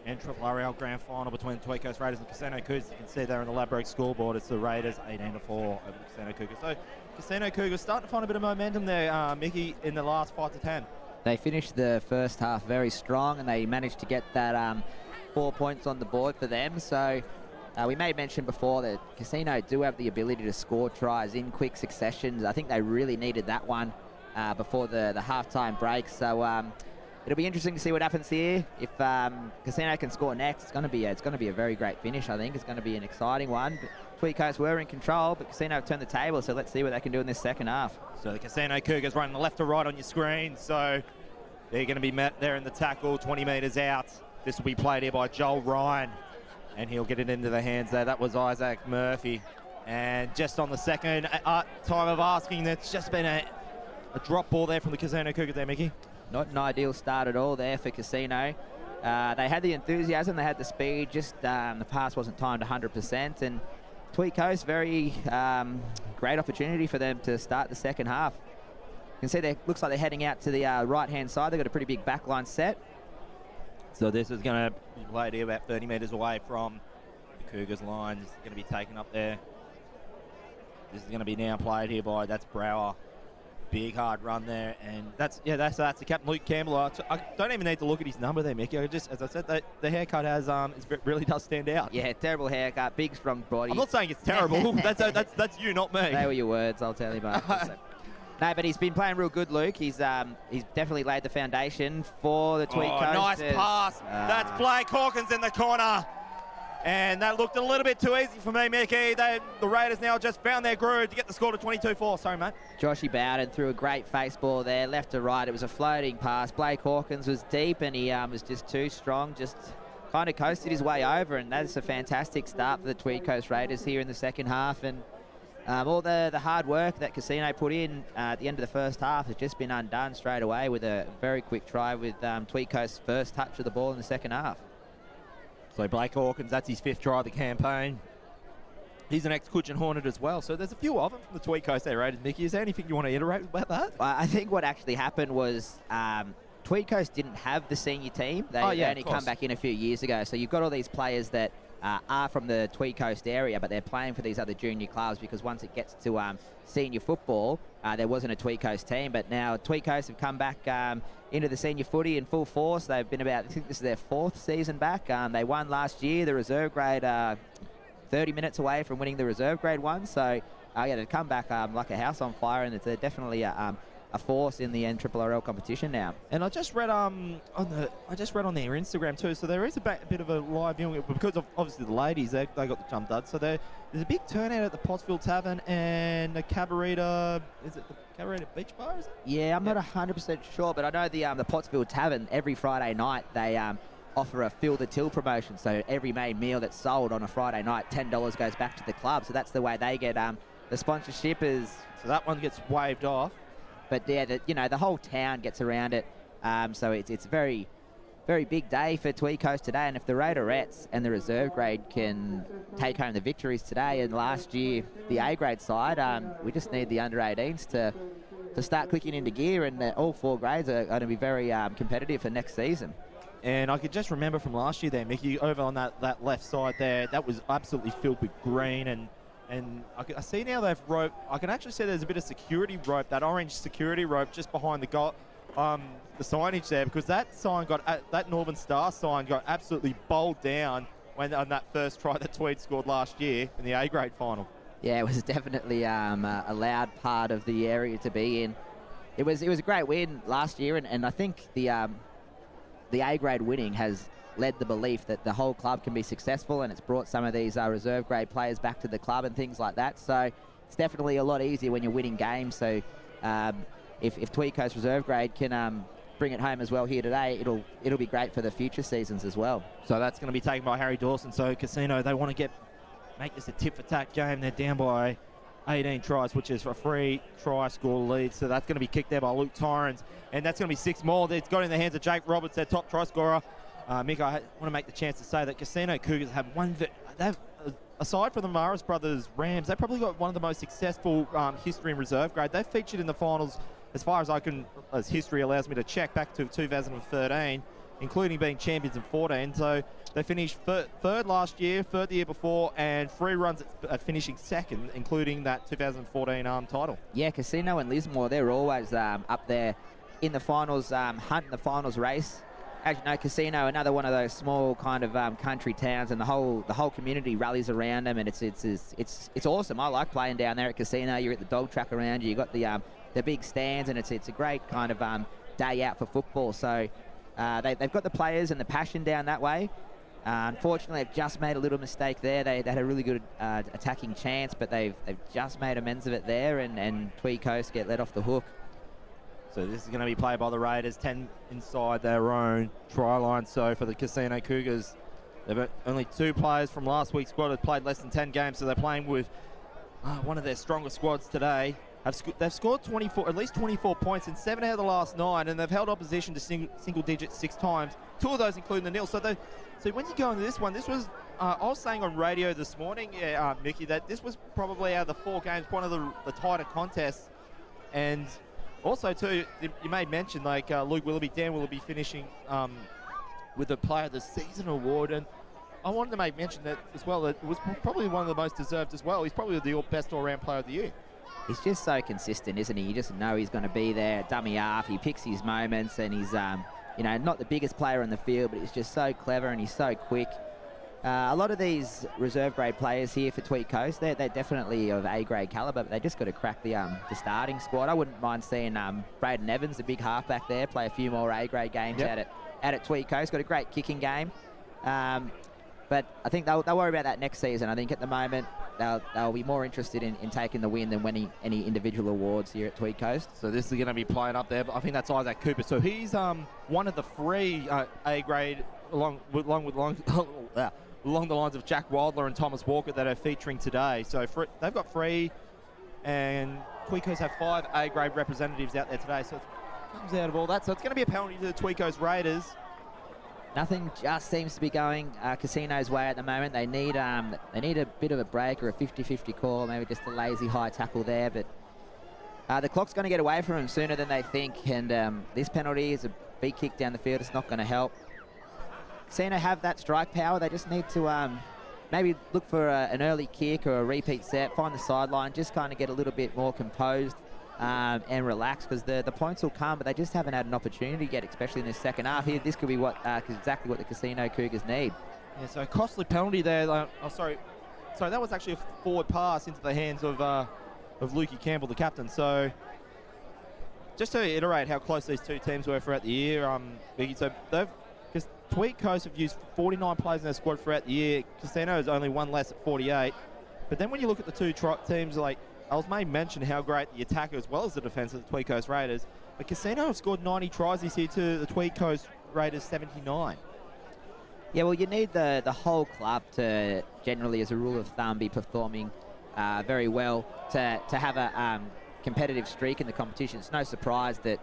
NRRRL Grand Final between Tweed Coast Raiders and Casino Cougars. You can see there on the Ladbrokes scoreboard, it's the Raiders 18-4 over the Casino Cougars. So Casino Cougars starting to find a bit of momentum there, Mickey, in the last 5 to 10. They finished the first half very strong, and they managed to get that 4 points on the board for them. So we may mention before that Casino do have the ability to score tries in quick successions. I think they really needed that one before the halftime break. So it'll be interesting to see what happens here. If Casino can score next, it's going to be a very great finish. I think it's going to be an exciting one. But Tweed Coast were in control, but Casino have turned the table. So let's see what they can do in this second half. So the Casino Cougars running the left to right on your screen. So they're going to be met there in the tackle, 20 metres out. This will be played here by Joel Ryan, and he'll get it into the hands there. That was Isaac Murphy. And just on the second time of asking, that's just been a drop ball there from the Casino Cougars there, Mickey. Not an ideal start at all there for Casino. They had the enthusiasm, they had the speed, just the pass wasn't timed 100%. And Tweed Coast, very great opportunity for them to start the second half. You can see they looks like they're heading out to the right-hand side. They've got a pretty big backline set. So this is going to be played here about 30 metres away from the Cougars line. This is going to be taken up there. This is going to be now played here by, that's Brower. Big hard run there, and that's the captain, Luke Campbell. I don't even need to look at his number there, Mickey. I just, as I said, the haircut has it really does stand out. Yeah, terrible haircut, big strong body. I'm not saying it's terrible. that's you, not me. They were your words, I'll tell you, mate. No, but he's been playing real good, Luke. He's definitely laid the foundation for the Tweed Coast. Nice pass. That's Blake Hawkins in the corner. And that looked a little bit too easy for me, Mickey. The Raiders now just found their groove to get the score to 22-4. Sorry, mate. Joshy Bowden threw a great face ball there, left to right. It was a floating pass. Blake Hawkins was deep, and he was just too strong, just kind of coasted his way over. And that's a fantastic start for the Tweed Coast Raiders here in the second half. And all the hard work that Casino put in at the end of the first half has just been undone straight away with a very quick try with Tweed Coast's first touch of the ball in the second half. So Blake Hawkins, that's his 5th try of the campaign. He's an ex-Coogin Hornet as well. So there's a few of them from the Tweed Coast there, Raiders. Mickey, is there anything you want to iterate about that? I think what actually happened was Tweed Coast didn't have the senior team. They only come back in a few years ago. So you've got all these players that are from the Tweed Coast area, but they're playing for these other junior clubs because once it gets to senior football, there wasn't a Tweed Coast team. But now Tweed Coast have come back into the senior footy in full force. They've been I think this is their 4th season back. They won last year, the reserve grade, 30 minutes away from winning the reserve grade one. So they've come back like a house on fire, and it's definitely a force in the NRRRL competition now. And I just read on their Instagram too. So there is a bit of a live viewing because of obviously the ladies. They got the jump dud. So there's a big turnout at the Pottsville Tavern and the Cabarita. Is it the Cabarita Beach Bar? Is it? Yeah, I'm not 100% sure, but I know the Pottsville Tavern every Friday night they offer a fill the till promotion. So every main meal that's sold on a Friday night, $10 goes back to the club. So that's the way they get the sponsorship is. So that one gets waived off. But yeah, the whole town gets around it. So it's a very, very big day for Tweed Coast today. And if the Raiderettes and the reserve grade can take home the victories today, and last year the A grade side, we just need the under 18s to start clicking into gear, and all 4 grades are going to be very competitive for next season. And I could just remember from last year there, Mickey, over on that left side there, that was absolutely filled with green. And I see now they've rope. I can actually see there's a bit of security rope, that orange security rope just behind the signage there, because that Northern Star sign got absolutely bowled down on that first try that Tweed scored last year in the A grade final. Yeah, it was definitely a loud part of the area to be in. It was a great win last year, and I think the A grade winning has led the belief that the whole club can be successful, and it's brought some of these reserve grade players back to the club and things like that. So it's definitely a lot easier when you're winning games. So if Tweed Coast reserve grade can bring it home as well here today, it'll be great for the future seasons as well. So that's going to be taken by Harry Dawson. So Casino, they want to make this a tit-for-tat game. They're down by 18 tries, which is a free try score lead. So that's going to be kicked there by Luke Torrens, and that's going to be 6 more. It's got in the hands of Jake Roberts, their top try scorer. Mick, I want to make the chance to say that Casino Cougars have aside from the Maris brothers Rams, they probably got one of the most successful history in reserve grade. They featured in the finals, as far as history allows me to check, back to 2013, including being champions in 14. So they finished third last year, third the year before, and 3 runs at finishing second, including that 2014 title. Yeah, Casino and Lismore, they're always up there in the finals, hunting the finals race. As you know, Casino, another one of those small kind of country towns, and the whole community rallies around them, and it's awesome. I like playing down there at Casino. You're at the dog track around you. You got the big stands, and it's a great kind of day out for football. So they've got the players and the passion down that way. Unfortunately, they've just made a little mistake there. They had a really good attacking chance, but they've just made amends of it there, and Tweed Coast get let off the hook. So this is going to be played by the Raiders, 10 inside their own try line. So for the Casino Cougars, they've got only 2 players from last week's squad have played less than 10 games, so they're playing with one of their stronger squads today. They've scored at least 24 points in 7 out of the last 9, and they've held opposition to single digits 6 times, 2 of those including the nil. So when you go into this one, this was, I was saying on radio this morning, Mickey, that this was probably out of the 4 games, one of the tighter contests. And also, too, you made mention, like Luke Willoughby, Dan Willoughby finishing with the Player of the Season award. And I wanted to make mention that as well, that it was probably one of the most deserved as well. He's probably the best all-round player of the year. He's just so consistent, isn't he? You just know he's going to be there, dummy half. He picks his moments, and he's, not the biggest player on the field, but he's just so clever and he's so quick. A lot of these reserve grade players here for Tweed Coast, they're definitely of A-grade calibre, but they just got to crack the starting squad. I wouldn't mind seeing Braden Evans, the big halfback there, play a few more A-grade games out at Tweed Coast. Got a great kicking game. But I think they'll worry about that next season. I think at the moment they'll be more interested in taking the win than winning any individual awards here at Tweed Coast. So this is going to be playing up there, but I think that's Isaac Cooper. So he's one of the 3 A-grade along the lines of Jack Wildler and Thomas Walker that are featuring today. So they've got 3, and Tweed Coast have 5 A-grade representatives out there today. So it comes out of all that. So it's going to be a penalty to the Tweed Coast Raiders. Nothing just seems to be going Casino's way at the moment. They need a bit of a break or a 50-50 call, maybe just a lazy high tackle there. But the clock's going to get away from them sooner than they think, and this penalty is a big kick down the field. It's not going to help. Casino have that strike power. They just need to maybe look for an early kick or a repeat set, find the sideline, just kind of get a little bit more composed and relax, because the points will come, but they just haven't had an opportunity yet, especially in this second half. Here, this could be exactly what the Casino Cougars need. Yeah, so a costly penalty there. Sorry, that was actually a forward pass into the hands of Lukey Campbell, the captain. So just to iterate how close these 2 teams were throughout the year, so because Tweed Coast have used 49 players in their squad throughout the year, Casino has only 1 less at 48. But then when you look at the 2 teams, like I was made mention how great the attack as well as the defence of the Tweed Coast Raiders. But Casino have scored 90 tries this year to the Tweed Coast Raiders 79. Yeah, well, you need the whole club to generally, as a rule of thumb, be performing very well to have a competitive streak in the competition. It's no surprise that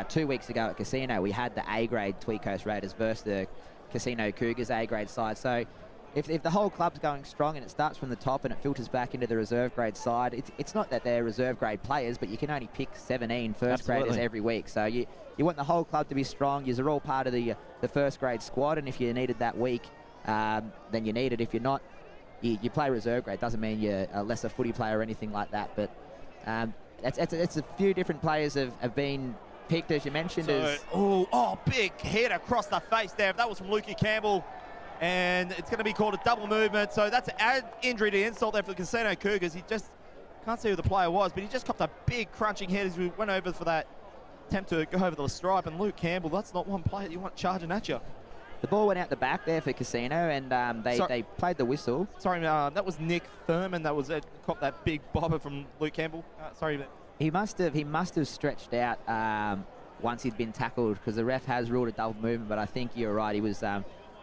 2 weeks ago at Casino we had the A-grade Tweed Coast Raiders versus the Casino Cougars A-grade side. So if the whole club's going strong and it starts from the top and it filters back into the reserve grade side, it's not that they're reserve grade players, but you can only pick 17 first graders every week. So you want the whole club to be strong. You're all part of the first grade squad, and if you need it that week, then you need it. If you're not, you play reserve grade. Doesn't mean you're a lesser footy player or anything like that. But it's a few different players have been picked, as you mentioned. Big hit across the face there. That was from Lukey Campbell. And it's going to be called a double movement. So that's an added injury to insult there for the Casino Cougars. He just can't see who the player was, but he just copped a big crunching hit as we went over for that attempt to go over the stripe. And Luke Campbell, that's not one player you want charging at you. The ball went out the back there for Casino, and they played the whistle. Sorry, that was Nick Thurman. That was copped that big bobber from Luke Campbell. He must have stretched out once he'd been tackled, because the ref has ruled a double movement. But I think you're right. He was.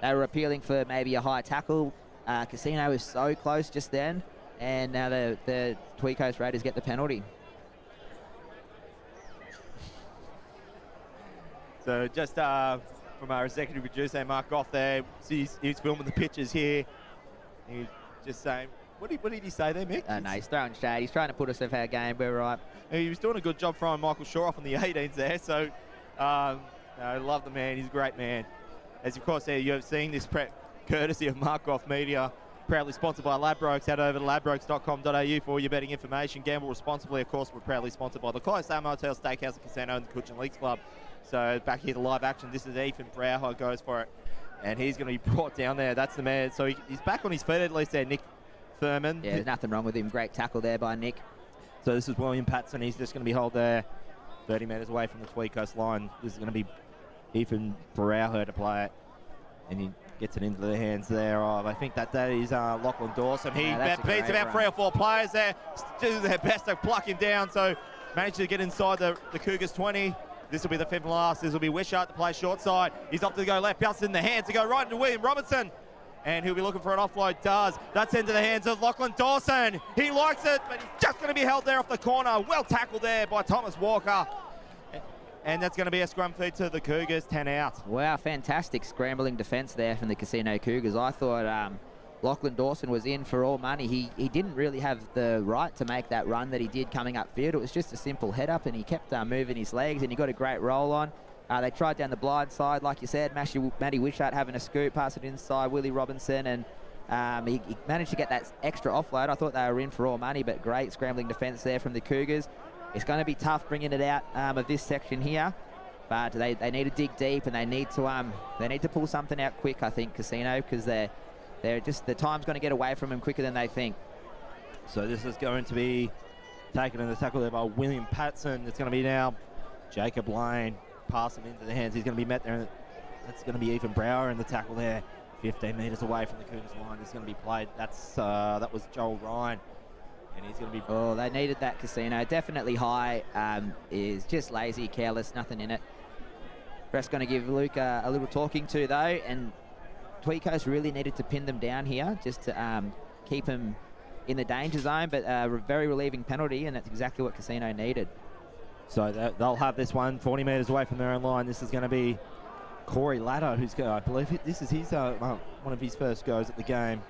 They were appealing for maybe a high tackle. Casino was so close just then, and now the Tweed Coast Raiders get the penalty. So just from our executive producer, Mark Goff there, he's filming the pictures here. He just saying, what did he say there, Mick? No, he's throwing shade. He's trying to put us off our game. We're right. He was doing a good job throwing Michael Shaw off on the 18s there. So, I love the man. He's a great man. As of course, you have seen this courtesy of Mark Goff Media, proudly sponsored by Ladbrokes. Head over to ladbrokes.com.au for all your betting information. Gamble responsibly. Of course, we're proudly sponsored by the Clydesdale Motel, Steakhouse and Casino and the Coach and Leagues Club. So back here to live action. This is Ethan Brauer goes for it, and he's going to be brought down there. That's the man. So he's back on his feet at least there, Nick Thurman. Yeah, there's nothing wrong with him. Great tackle there by Nick. So this is William Patson. He's just going to be held there 30 metres away from the Tweed Coast line. This is going to be Ethan Brauer to play it, and he gets it into the hands there of, I think that is Lachlan Dawson. He beats about 3 or 4 players there, do their best to pluck him down, so managed to get inside the Cougars 20. This will be the 5th and last. This will be Wishart to play short side. He's off to go left, bounces in the hands to go right into William Robertson. And he'll be looking for an offload, does. That's into the hands of Lachlan Dawson. He likes it, but he's just going to be held there off the corner. Well tackled there by Thomas Walker. And that's going to be a scrum feed to the Cougars, 10 out. Wow, fantastic scrambling defence there from the Casino Cougars. I thought Lachlan Dawson was in for all money. He didn't really have the right to make that run that he did coming upfield. It was just a simple head up, and he kept moving his legs, and he got a great roll on. They tried down the blind side, like you said. Matty Wishart having a scoop, pass it inside, Willie Robinson, and he managed to get that extra offload. I thought they were in for all money, but great scrambling defence there from the Cougars. It's going to be tough bringing it out of this section here, but they need to dig deep, and they need to pull something out quick, I think, Casino, because the time's going to get away from them quicker than they think. So this is going to be taken in the tackle there by William Patson. It's going to be now Jacob Lane. Pass him into the hands. He's going to be met there. That's going to be Ethan Brauer in the tackle there. 15 metres away from the Cougars line. It's going to be played. That was Joel Ryan. And he's going to be... Oh, they needed that, Casino. Definitely high. Is just lazy, careless, nothing in it. Brett's going to give Luke a little talking to, though. And Tweed Coast really needed to pin them down here just to keep them in the danger zone. But a very relieving penalty, and that's exactly what Casino needed. So they'll have this one 40 metres away from their own line. This is going to be Corey Ladder, I believe this is his one of his first goes at the game.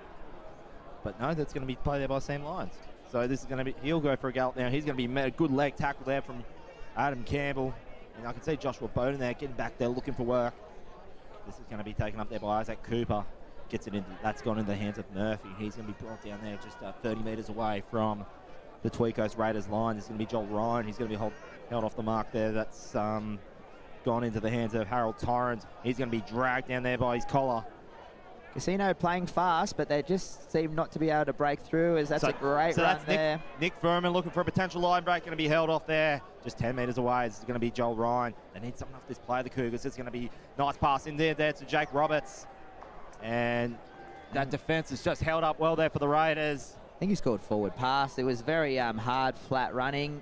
But no, that's going to be played there by Sam Lyons. So this is going to be, he'll go for a gallop now. He's going to be met a good leg tackle there from Adam Campbell. And I can see Joshua Bowden there getting back there looking for work. This is going to be taken up there by Isaac Cooper. Gets it in, that's gone into the hands of Murphy. He's going to be brought down there just 30 metres away from the Tweed Coast Raiders line. This is going to be Joel Ryan. He's going to be held off the mark there. That's gone into the hands of Harold Torrens. He's going to be dragged down there by his collar. Casino playing fast, but they just seem not to be able to break through. That's a great run there. Nick Furman looking for a potential line break, going to be held off there. Just 10 metres away. This is going to be Joel Ryan. They need something off this play, the Cougars. It's going to be nice pass in there to Jake Roberts. And that defence is just held up well there for the Raiders. I think he scored forward pass. It was very hard, flat running.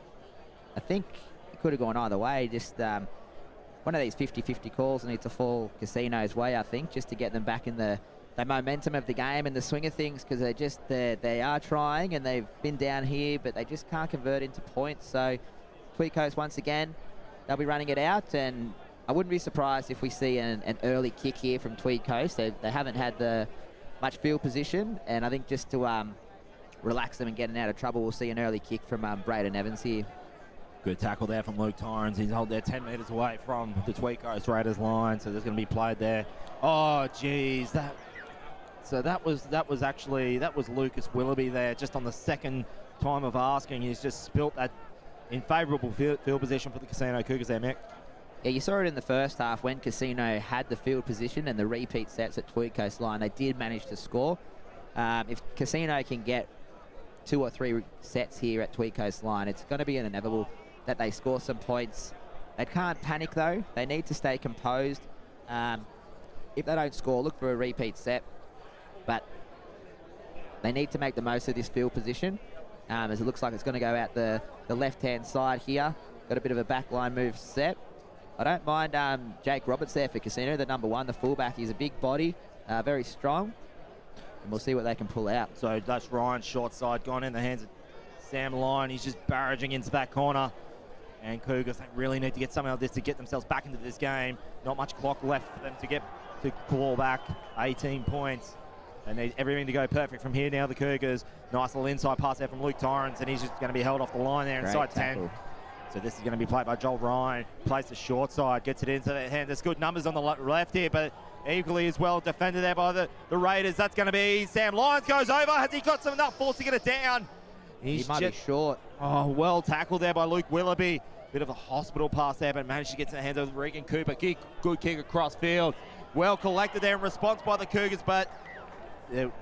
I think it could have gone either way. Just one of these 50-50 calls needs to fall Casino's way, I think, just to get them back in the momentum of the game and the swing of things, because they are trying, and they've been down here, but they just can't convert into points. So Tweed Coast, once again, they'll be running it out, and I wouldn't be surprised if we see an early kick here from Tweed Coast. They haven't had much field position, and I think just to relax them and get out of trouble, we'll see an early kick from Braden Evans here. Good tackle there from Luke Torrens. He's held there 10 metres away from the Tweed Coast Raiders line, so there's going to be played there. Oh, geez, that was Lucas Willoughby there, just on the second time of asking. He's just spilt that in favourable field position for the Casino Cougars there, Mick. Yeah, you saw it in the first half when Casino had the field position and the repeat sets at Tweed Coast line. They did manage to score. If Casino can get 2 or 3 sets here at Tweed Coast line, it's going to be inevitable that they score some points. They can't panic, though. They need to stay composed. If they don't score, look for a repeat set. But they need to make the most of this field position, as it looks like it's going to go out the left-hand side here. Got a bit of a backline move set. I don't mind Jake Roberts there for Casino, the number 1, the fullback. He's a big body, very strong. And we'll see what they can pull out. So that's Ryan short side, gone in the hands of Sam Lyon. He's just barraging into that corner. And Cougars, they really need to get something like this to get themselves back into this game. Not much clock left for them to claw back 18 points. They need everything to go perfect from here now, the Cougars. Nice little inside pass there from Luke Torrens, and he's just going to be held off the line there inside 10. So this is going to be played by Joel Ryan. Plays the short side, gets it into their hand. There's good numbers on the left here, but equally as well defended there by the Raiders. That's going to be Sam Lyons goes over. Has he got some enough force to get it down? He might be short. Oh, well tackled there by Luke Willoughby. Bit of a hospital pass there, but managed to get to the hands of Regan Cooper. Good kick across field. Well collected there in response by the Cougars, but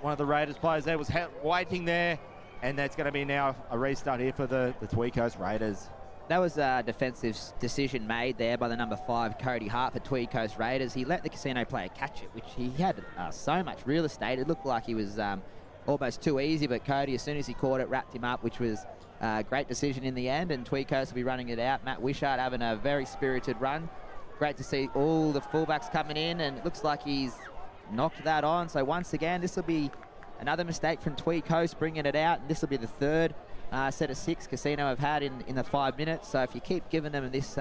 one of the Raiders players there was waiting there, and that's going to be now a restart here for the Tweed Coast Raiders. That was a defensive decision made there by the number 5, Cody Hart, for Tweed Coast Raiders. He let the Casino player catch it, which he had so much real estate. It looked like he was almost too easy, but Cody, as soon as he caught it, wrapped him up, which was a great decision in the end, and Tweed Coast will be running it out. Matt Wishart having a very spirited run. Great to see all the fullbacks coming in, and it looks like he's knocked that on. So once again, this will be another mistake from Tweed Coast, bringing it out, and this will be the third set of 6 Casino have had in the 5 minutes. So if you keep giving them this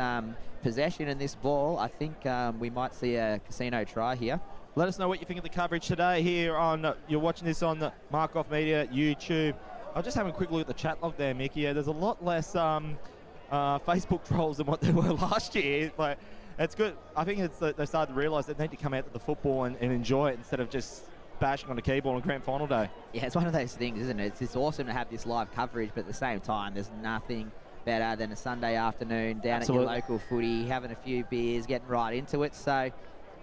possession and this ball, I think we might see a Casino try here. Let us know what you think of the coverage today here on, you're watching this on the Markov Media YouTube. I'll just have a quick look at the chat log there, Mickey. Yeah, there's a lot less Facebook trolls than what there were last year. Like, it's good. I think it's they started to realise they need to come out to the football and enjoy it instead of just bashing on the keyboard on grand final day. Yeah, it's one of those things, isn't it? It's awesome to have this live coverage, but at the same time, there's nothing better than a Sunday afternoon down at your local footy, having a few beers, getting right into it. So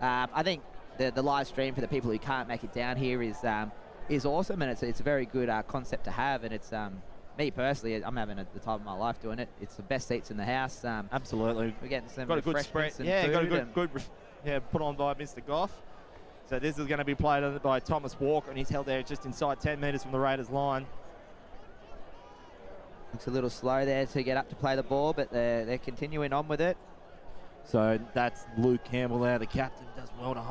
I think the live stream for the people who can't make it down here is awesome, and it's a very good concept to have. And it's me personally, I'm having the time of my life doing it. It's the best seats in the house. Absolutely. We're getting some got a good spread. Yeah, got a good put on by Mr. Goff. So this is going to be played by Thomas Walker, and he's held there just inside 10 metres from the Raiders line. Looks a little slow there to get up to play the ball, but they're continuing on with it. So that's Luke Campbell there. The captain does well to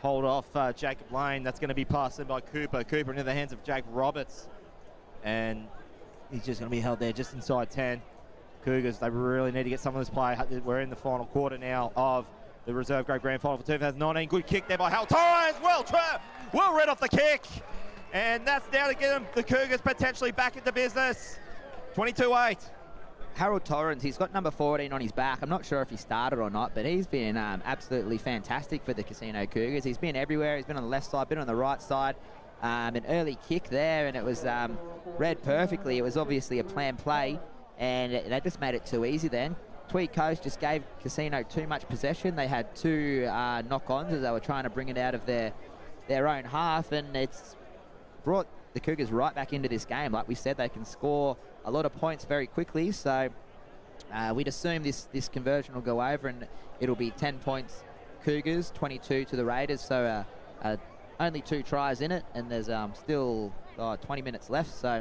hold off Jacob Lane. That's going to be passed in by Cooper. Cooper into the hands of Jake Roberts. And he's just going to be held there just inside 10. Cougars, they really need to get some of this play. We're in the final quarter now of the reserve grade grand final for 2019. Good kick there by Hal Torrens. Well read off the kick. And that's now to get them, the Cougars potentially back into business. 22-8. Harold Torrens, he's got number 14 on his back. I'm not sure if he started or not, but he's been absolutely fantastic for the Casino Cougars. He's been everywhere. He's been on the left side, been on the right side. An early kick there, and it was read perfectly. It was obviously a planned play, and they just made it too easy then. Tweed Coast just gave Casino too much possession. They had 2 knock-ons as they were trying to bring it out of their own half, and it's brought the Cougars right back into this game. Like we said, they can score a lot of points very quickly, so we'd assume this conversion will go over, and it'll be 10 points Cougars, 22 to the Raiders, so only 2 tries in it, and there's still 20 minutes left, so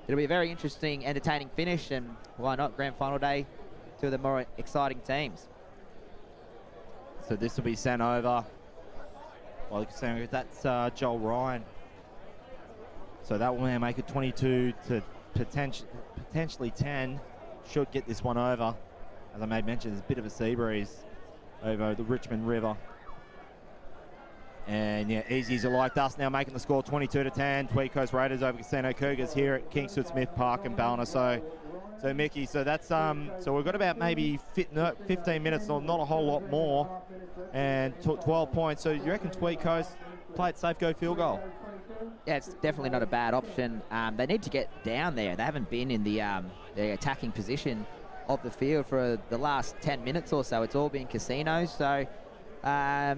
it'll be a very interesting, entertaining finish, and why not grand final day, 2 of the more exciting teams. So this will be sent over. Well, that's Joel Ryan. So that will now make it 22 to potentially 10. Should get this one over. As I made mention, there's a bit of a sea breeze over the Richmond River. And yeah, Easies are like us now, making the score 22 to 10. Tweed Coast Raiders over Casino Cougars here at Kingford, Smith Park and Ballina. So Mickey, so that's so we've got about maybe 15 minutes, or not a whole lot more, and 12 points. So you reckon Tweed Coast play it safe, go field goal? Yeah, it's definitely not a bad option. They need to get down there. They haven't been in the attacking position of the field for the last 10 minutes or so. It's all been Casino. So they're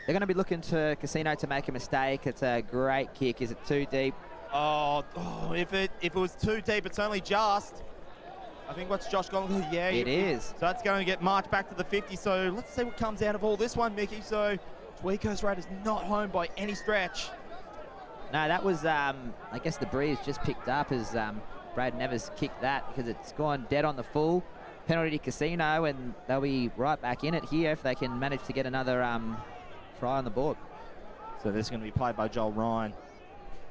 going to be looking to Casino to make a mistake. It's a great kick. Is it too deep? Oh, if it was too deep, it's only just. I think what's Josh gone? Yeah, it is. So that's going to get marched back to the 50. So let's see what comes out of all this one, Mickey. So Tweed Coast Raiders not home by any stretch. No, that was, I guess the breeze just picked up as Brad Nevers kicked that, because it's gone dead on the full. Penalty to Casino, and they'll be right back in it here if they can manage to get another try on the board. So this is going to be played by Joel Ryan.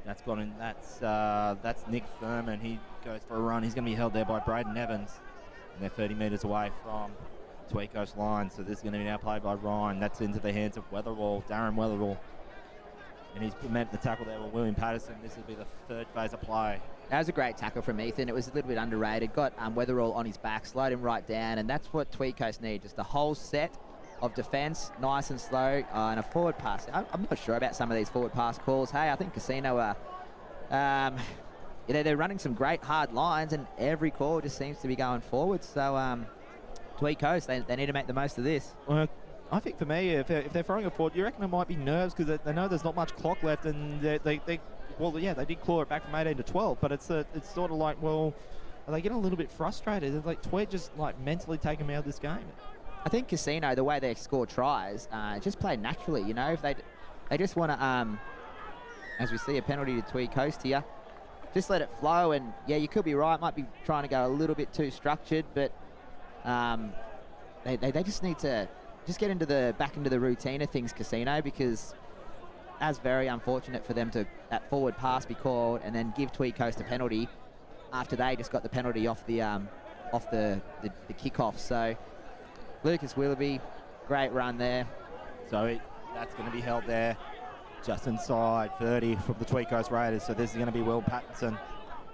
That's gone in. That's Nick Thurman. He goes for a run. He's going to be held there by Braden Evans, and they're 30 metres away from Tweed Coast line. So this is going to be now played by Ryan. That's into the hands of Weatherall, Darren Weatherall. And he's met the tackle there with William Patterson. This will be the third phase of play. That was a great tackle from Ethan. It was a little bit underrated. Got Weatherall on his back, slowed him right down, and that's what Tweed Coast need. Just a whole set of defence, nice and slow, and a forward pass. I'm not sure about some of these forward pass calls. Hey, I think Casino are, they're running some great hard lines, and every call just seems to be going forward. So Tweed Coast, they need to make the most of this. Well, I think for me, if they're throwing it forward, you reckon it might be nerves because they know there's not much clock left, and they did claw it back from 18 to 12, but it's sort of like, well, are they getting a little bit frustrated? It's like Tweed just like mentally taking them out of this game. I think Casino, the way they score tries, just play naturally. You know, if they just want to, as we see a penalty to Tweed Coast here, just let it flow. And yeah, you could be right. Might be trying to go a little bit too structured, but they just need to just get back into the routine of things, Casino, because that's very unfortunate for them to that forward pass be called and then give Tweed Coast a penalty after they just got the penalty off the kickoff. So Lucas Willoughby, great run there. So that's going to be held there just inside 30 from the Tweed Coast Raiders. So this is going to be Will Pattinson,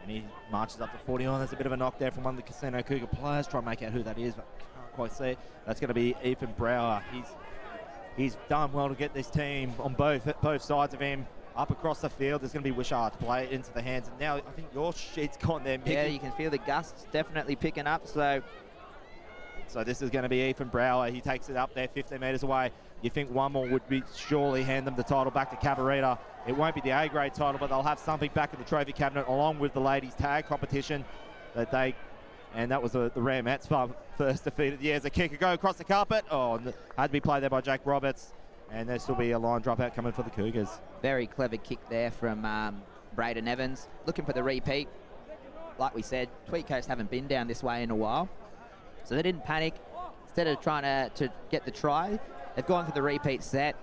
and he marches up to 41. There's a bit of a knock there from one of the Casino Cougar players. Try and make out who that is, but can't quite see it. That's going to be Ethan Brower. He's done well to get this team on both sides of him up across the field. There's going to be Wishart to play it into the hands. And now I think your sheet's gone there, Mickey. Yeah, you can feel the gusts definitely picking up. So this is going to be Ethan Brower. He takes it up there 15 metres away. You think one more would be surely hand them the title back to Cabarita. It won't be the A-grade title, but they'll have something back in the trophy cabinet along with the ladies' tag competition and that was the Ramettes' first defeat of the year as a kicker go across the carpet. Oh, had to be played there by Jake Roberts, and there'll still be a line dropout coming for the Cougars. Very clever kick there from Braden Evans, looking for the repeat. Like we said, Tweed Coast haven't been down this way in a while, so they didn't panic. Instead of trying to get the try, they've gone for the repeat set.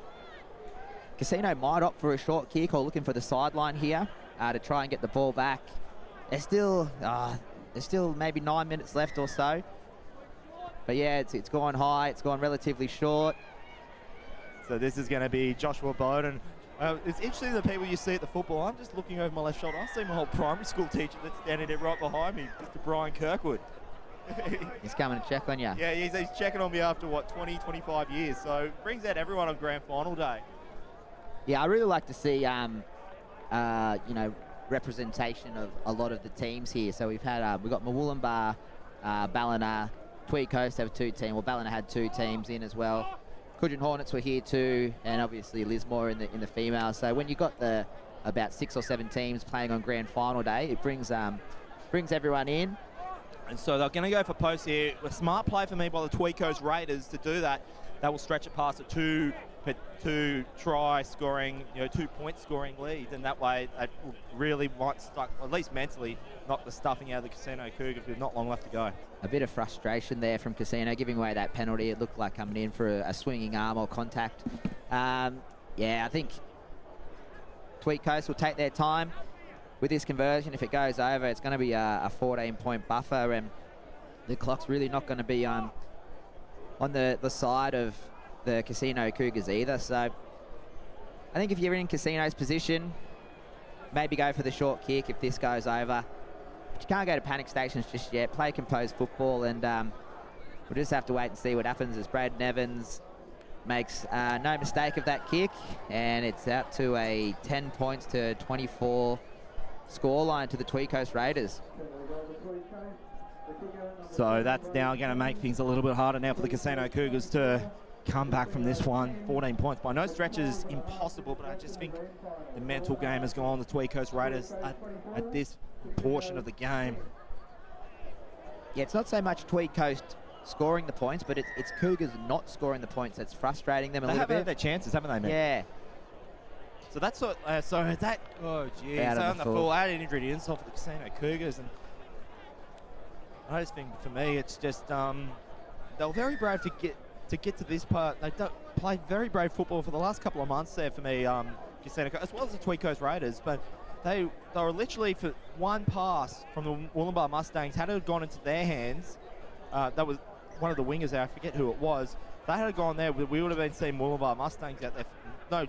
Casino might opt for a short kick or looking for the sideline here to try and get the ball back. There's still maybe 9 minutes left or so. But yeah, it's gone high. It's gone relatively short. So this is going to be Joshua Bowden. It's interesting the people you see at the football. I'm just looking over my left shoulder. I see my whole primary school teacher that's standing there right behind me, Mr. Brian Kirkwood. He's coming to check on you. Yeah, he's checking on me after, 20, 25 years. So brings out everyone on grand final day. Yeah, I really like to see, representation of a lot of the teams here. So we've got Mwoolumbar, Ballina, Tweed Coast have two teams. Well, Ballina had two teams in as well. Coogin Hornets were here too, and obviously Lismore in the female. So when you got about 6 or 7 teams playing on grand final day, it brings everyone in. And so they're going to go for posts here. A smart play for me by the Tweed Coast Raiders to do that. That will stretch it past a two try scoring, 2 point scoring lead, and that way that really might at least mentally knock the stuffing out of the Casino Cougars with not long left to go. A bit of frustration there from Casino giving away that penalty. It looked like coming in for a swinging arm or contact. I think Tweed Coast will take their time with this conversion. If it goes over, it's going to be a 14-point buffer, and the clock's really not going to be on the side of the Casino Cougars either. So I think if you're in Casino's position, maybe go for the short kick if this goes over. But you can't go to panic stations just yet. Play composed football, and we'll just have to wait and see what happens as Braden Evans makes no mistake of that kick, and it's out to a 10 points to 24 scoreline to the Tweed Coast Raiders. So that's now going to make things a little bit harder now for the Casino Cougars to come back from this one. 14 points by no stretch is impossible, but I just think the mental game has gone on the Tweed Coast Raiders at this portion of the game. Yeah, it's not so much Tweed Coast scoring the points, but it's Cougars not scoring the points that's frustrating them a little bit. They have had their chances, haven't they, man? Yeah. So that's what. Oh, geez. On the full added injury to insult for the Casino Cougars, and I just think for me, it's just they were very brave to get to this part. They played very brave football for the last couple of months there for me, Casino, as well as the Tweed Coast Raiders. But they were literally, for one pass from the Wollumbar Mustangs, had it gone into their hands. That was one of the wingers there. I forget who it was. If they had gone there, we would have been seeing Wollumbar Mustangs out there. No,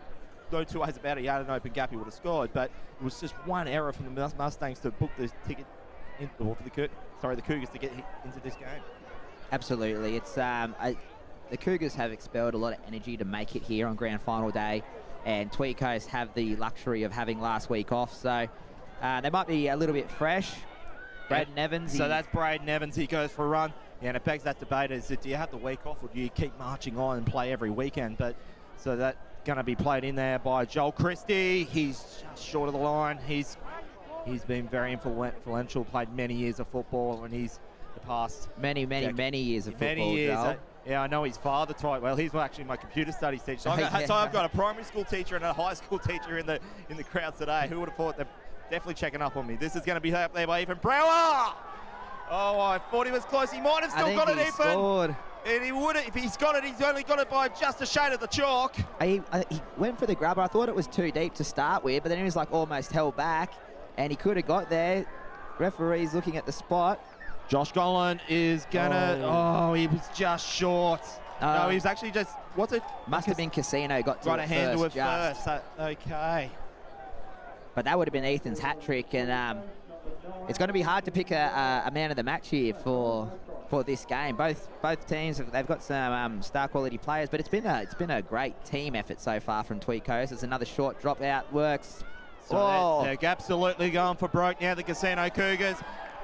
no two ways about it. He had an open gap, he would have scored. But it was just one error from the Mustangs to book the ticket for the Cougars to get into this game. Absolutely. It's the Cougars have expelled a lot of energy to make it here on grand final day, and Tweed Coast have the luxury of having last week off, so they might be a little bit fresh. Braden Evans. So that's Braden Evans. He goes for a run. Yeah, and it begs that debate: is do you have the week off, or do you keep marching on and play every weekend? But so that's going to be played in there by Joel Christie. He's just short of the line. He's been very influential. Played many years of football, and he's the past many years of football. Many years. Joel. Yeah, I know his father taught. Well, he's actually my computer studies teacher. So I've got a primary school teacher and a high school teacher in the crowd today. Who would have thought? They're definitely checking up on me. This is going to be up there by Ethan Brower. Oh, I thought he was close. He might have still got it, Ethan. Scored. And he would have, if he's got it, he's only got it by just a shade of the chalk. He went for the grubber. I thought it was too deep to start with, but then he was like almost held back, and he could have got there. Referee's looking at the spot. Josh Golan is gonna. He was just short. No, he was actually just. What's it? Must have been Casino got to a hand to it first. Okay. But that would have been Ethan's hat trick, and it's going to be hard to pick a man of the match here for this game. Both teams they've got some star quality players, but it's been a great team effort so far from Tweed Coast. It's another short dropout works. So they're absolutely going for broke now. The Casino Cougars.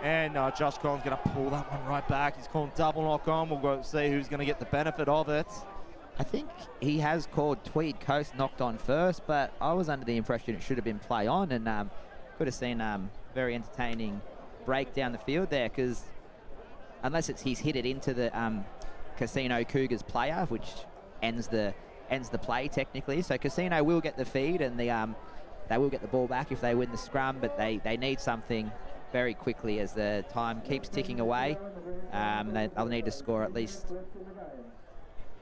And Josh Collins going to pull that one right back. He's calling double knock on. We'll go see who's going to get the benefit of it. I think he has called Tweed Coast knocked on first, but I was under the impression it should have been play on, and could have seen very entertaining break down the field there, because unless he's hit it into the Casino Cougars player, which ends the play technically. So Casino will get the feed, and they will get the ball back if they win the scrum, but they need something very quickly as the time keeps ticking away. They'll need to score at least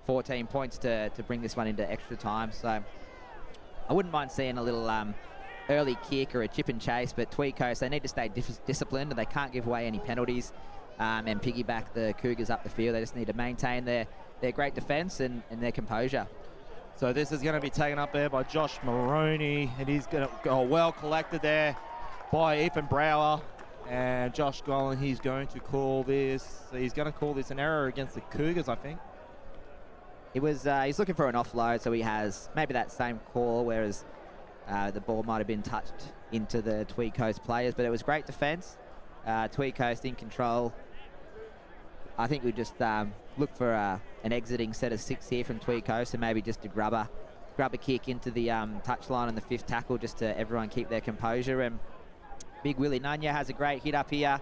14 points to bring this one into extra time. So I wouldn't mind seeing a little early kick or a chip and chase, but Tweed Coast, they need to stay disciplined, and they can't give away any penalties and piggyback the Cougars up the field. They just need to maintain their great defence and their composure. So this is going to be taken up there by Josh Maroney, and he's going to go well collected there by Ethan Brower. And Josh Golan, he's going to call this an error against the Cougars, I think. It was he's looking for an offload, so he has maybe that same call, whereas the ball might have been touched into the Tweed Coast players, but it was great defence. Tweed Coast in control. I think we just look for an exiting set of 6 here from Tweed Coast, and maybe just a grab a kick into the touchline on the 5th tackle, just to everyone keep their composure. And Big Willie Nunya has a great hit up here.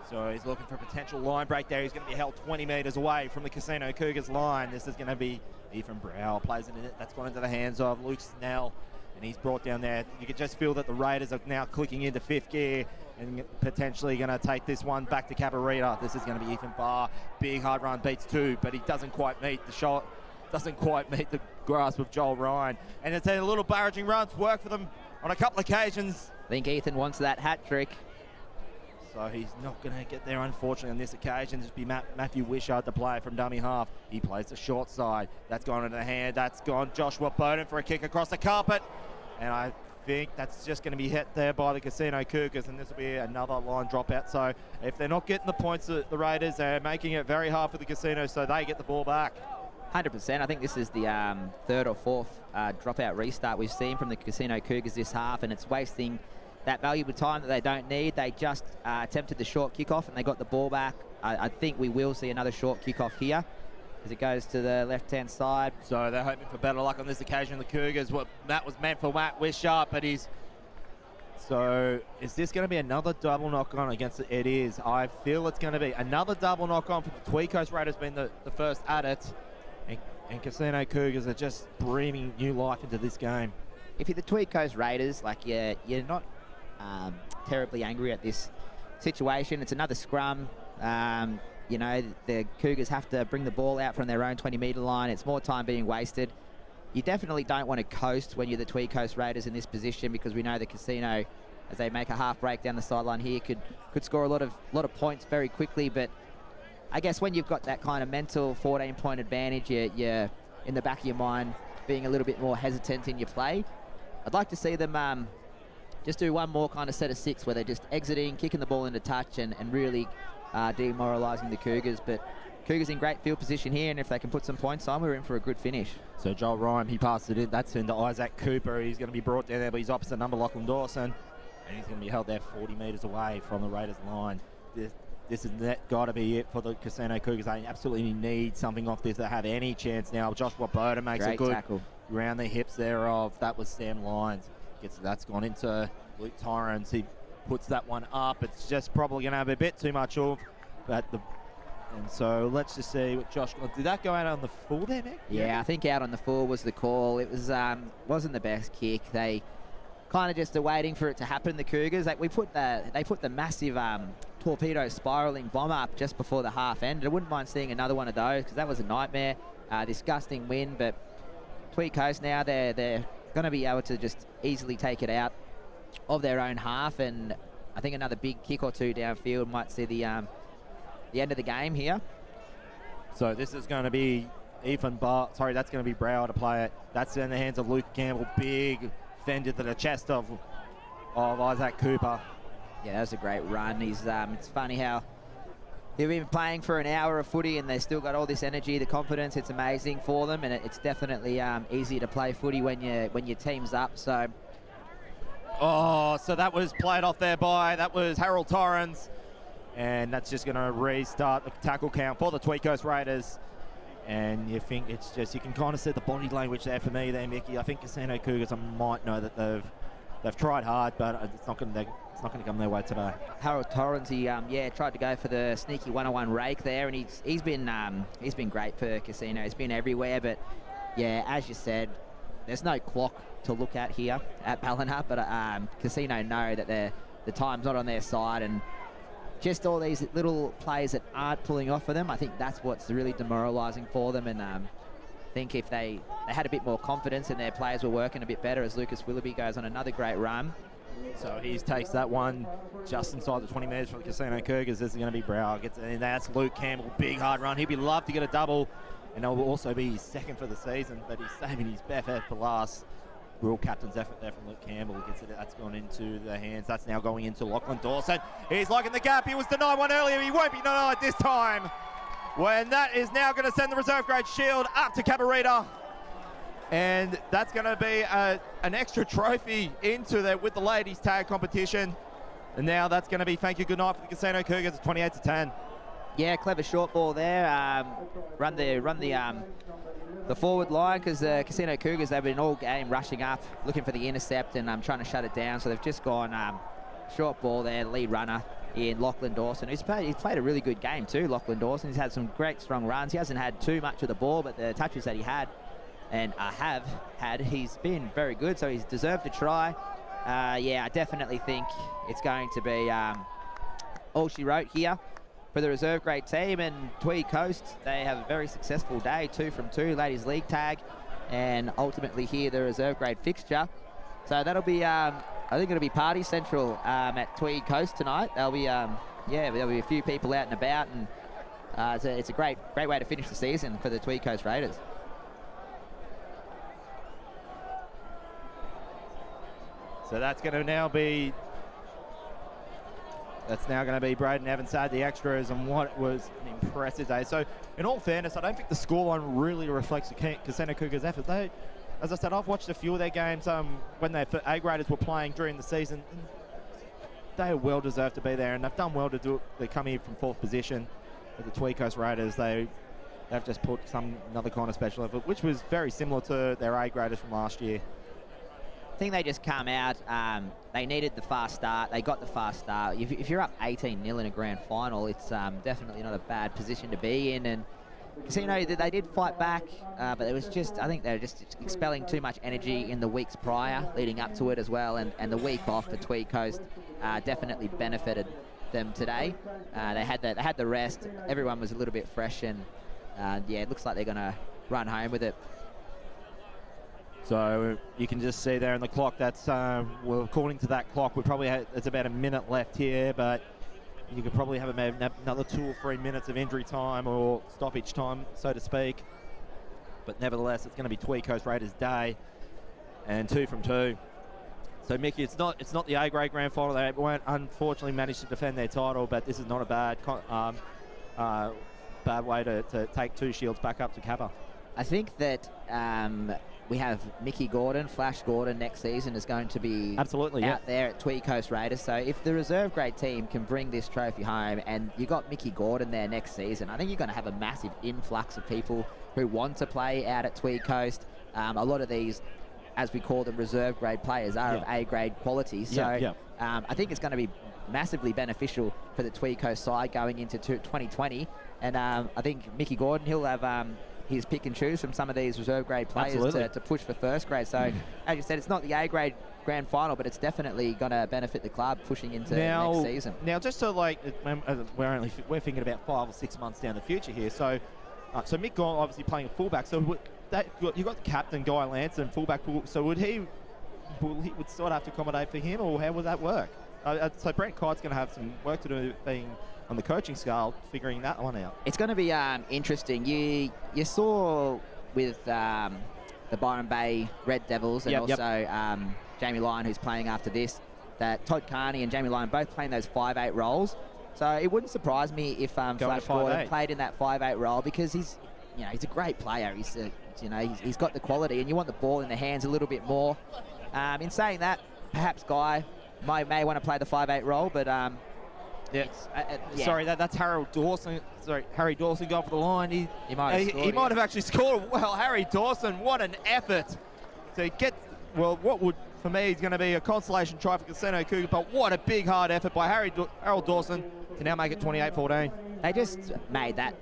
So he's looking for a potential line break there. He's going to be held 20 metres away from the Casino Cougars line. This is going to be Ethan Brower plays it in it. That's gone into the hands of Luke Snell, and he's brought down there. You can just feel that the Raiders are now clicking into 5th gear and potentially going to take this one back to Cabarita. This is going to be Ethan Barr. Big hard run, beats 2, but he doesn't quite meet the shot. Doesn't quite meet the grasp of Joel Ryan. And it's a little barraging run. It's worked for them on a couple of occasions. I think Ethan wants that hat trick. So he's not going to get there, unfortunately, on this occasion. Just be Matthew Wishart, the player from dummy half. He plays the short side. That's gone into the hand. That's gone Joshua Bowden for a kick across the carpet. And I think that's just going to be hit there by the Casino Cougars, and this will be another line dropout. So if they're not getting the points, the Raiders are making it very hard for the Casino, so they get the ball back. 100%. I think this is the 3rd or 4th dropout restart we've seen from the Casino Cougars this half, and it's wasting that valuable time that they don't need. They just attempted the short kickoff and they got the ball back. I think we will see another short kickoff here as it goes to the left-hand side. So they're hoping for better luck on this occasion. The Cougars, that was meant for Matt Wishart, but So is this going to be another double knock-on against it? It is. I feel it's going to be another double knock-on for the Tweed Coast Raiders being the first at it. And Casino Cougars are just breathing new life into this game. If you're the Tweed Coast Raiders, you're not terribly angry at this situation. It's another scrum. The Cougars have to bring the ball out from their own 20-metre line. It's more time being wasted. You definitely don't want to coast when you're the Tweed Coast Raiders in this position, because we know the Casino, as they make a half break down the sideline here, could score a lot of points very quickly. But I guess when you've got that kind of mental 14-point advantage, you're in the back of your mind being a little bit more hesitant in your play. I'd like to see them just do one more kind of set of 6 where they're just exiting, kicking the ball into touch and really demoralising the Cougars. But Cougars in great field position here, and if they can put some points on, we're in for a good finish. So Joel Ryan, he passed it in. That's into Isaac Cooper. He's going to be brought down there, but he's opposite number Lachlan Dawson. And he's going to be held there 40 metres away from the Raiders line. This is got to be it for the Casino Cougars. They absolutely need something off this to have any chance now. Joshua Bowden makes a good tackle round the hips thereof. That was Sam Lyons. That's gone into Luke Torrens. He puts that one up. It's just probably going to have a bit too much of. And so let's just see what Josh... Did that go out on the full there, Mick? Yeah, I think out on the full was the call. It was wasn't the best kick. They kind of just are waiting for it to happen, the Cougars. They put the massive torpedo spiralling bomb up just before the half ended. I wouldn't mind seeing another one of those because that was a nightmare. Disgusting win, but Tweed Coast now, they're going to be able to just easily take it out of their own half, and I think another big kick or two downfield might see the end of the game here. So this is going to be that's going to be Brower to play it. That's in the hands of Luke Campbell. Big fender to the chest of Isaac Cooper. Yeah, that was a great run. It's funny how they've been playing for an hour of footy and they've still got all this energy, the confidence. It's amazing for them, and it's definitely easier to play footy when your team's up. So that was played off there that was Harold Torrens, and that's just going to restart the tackle count for the Tweed Coast Raiders. And you think it's just, you can kind of see the body language there for me there, Mickey. I think Casino Cougars, I might know that they've tried hard, but it's not going to come their way today. Harold Torrens, he tried to go for the sneaky 101 rake there, and he's been great for Casino. He's been everywhere, but yeah, as you said, there's no clock to look at here at Ballina, but Casino know that the time's not on their side, and just all these little plays that aren't pulling off for them, I think that's what's really demoralising for them. And I think if they had a bit more confidence and their players were working a bit better, as Lucas Willoughby goes on another great run. So he takes that one just inside the 20 metres for the Casino Cougars. This is going to be Brower. And that's Luke Campbell. Big hard run. He'd be loved to get a double, and that will also be his second for the season, but he's saving his best effort for last. Real captain's effort there from Luke Campbell. That's gone into the hands. That's now going into Lachlan Dawson. He's locking the gap. He was denied one earlier. He won't be denied this time. When that is now going to send the reserve grade shield up to Cabarita. And that's going to be an extra trophy into there with the ladies tag competition. And now that's going to be thank you, good night for the Casino Cougars at 28-10. Yeah, clever short ball there. Run the forward line, because the Casino Cougars, they've been all game rushing up, looking for the intercept and trying to shut it down. So they've just gone short ball there, lead runner in Lachlan Dawson. He's played a really good game too, Lachlan Dawson. He's had some great strong runs. He hasn't had too much of the ball, but the touches that he had he's been very good, so he's deserved a try. I definitely think it's going to be all she wrote here for the reserve grade team. And Tweed Coast, they have a very successful day, 2 from 2 ladies league tag, and ultimately here the reserve grade fixture. So that'll be I think it'll be party central at Tweed Coast tonight. There'll be there'll be a few people out and about, and it's a great way to finish the season for the Tweed Coast Raiders. So that's going to now be Braden Evans had the extras, and what was an impressive day. So in all fairness, I don't think the scoreline really reflects the Casino Cougars' effort. As I said, I've watched a few of their games when their A graders were playing during the season. They are well deserved to be there, and they've done well to do it. They come here from 4th position with the Tweed Coast Raiders. They've just put another kind of special effort, which was very similar to their A graders from last year. I think they just come out. They needed the fast start. They got the fast start. If you're up 18-0 in a grand final, it's definitely not a bad position to be in. And Casino, they did fight back, but it was just, I think they were just expelling too much energy in the weeks prior, leading up to it as well. And the week off for Tweed Coast definitely benefited them today. They had the rest. Everyone was a little bit fresh, and it looks like they're going to run home with it. So you can just see there in the clock, that's, according to that clock, it's about a minute left here, but you could probably have another 2 or 3 minutes of injury time or stoppage time, so to speak. But nevertheless, it's going to be Tweed Coast Raiders' day, and 2 from 2. So Mickey, it's not the A-grade grand final. They won't unfortunately manage to defend their title, but this is not a bad way to take 2 shields back up to Kappa. I think that we have Mickey Gordon, Flash Gordon next season is going to be absolutely out there at Tweed Coast Raiders. So if the reserve grade team can bring this trophy home and you got Mickey Gordon there next season, I think you're going to have a massive influx of people who want to play out at Tweed Coast. A lot of these, as we call them, reserve grade players are of A-grade quality. So I think it's going to be massively beneficial for the Tweed Coast side going into 2020. And I think Mickey Gordon, he'll have his pick and choose from some of these reserve grade players to push for first grade. So as you said, it's not the A-grade grand final, but it's definitely going to benefit the club pushing into next season. Now, just so we're thinking about 5 or 6 months down the future here. So Mick Gordon obviously playing a fullback. So you got the captain Guy Lanson, fullback. So would he sort of have to accommodate for him, or how would that work? So Brent Kite's going to have some work to do being on the coaching scale, figuring that one out. It's going to be interesting. You saw with the Byron Bay Red Devils and also Jamie Lyon, who's playing after this, that Todd Carney and Jamie Lyon both playing those 5'8" roles. So it wouldn't surprise me if Flash Gordon played in that 5'8" role, because he's a great player. He's got the quality, and you want the ball in the hands a little bit more. In saying that, perhaps Guy may want to play the 5'8" role, but sorry, that's Harold Dawson. Sorry, Harry Dawson got for the line. He might have actually scored. Well, Harry Dawson, what an effort to get. Well, what would for me is going to be a consolation try for Casino Cougars, but what a big hard effort by Harold Dawson to now make it 28-14. They just made that.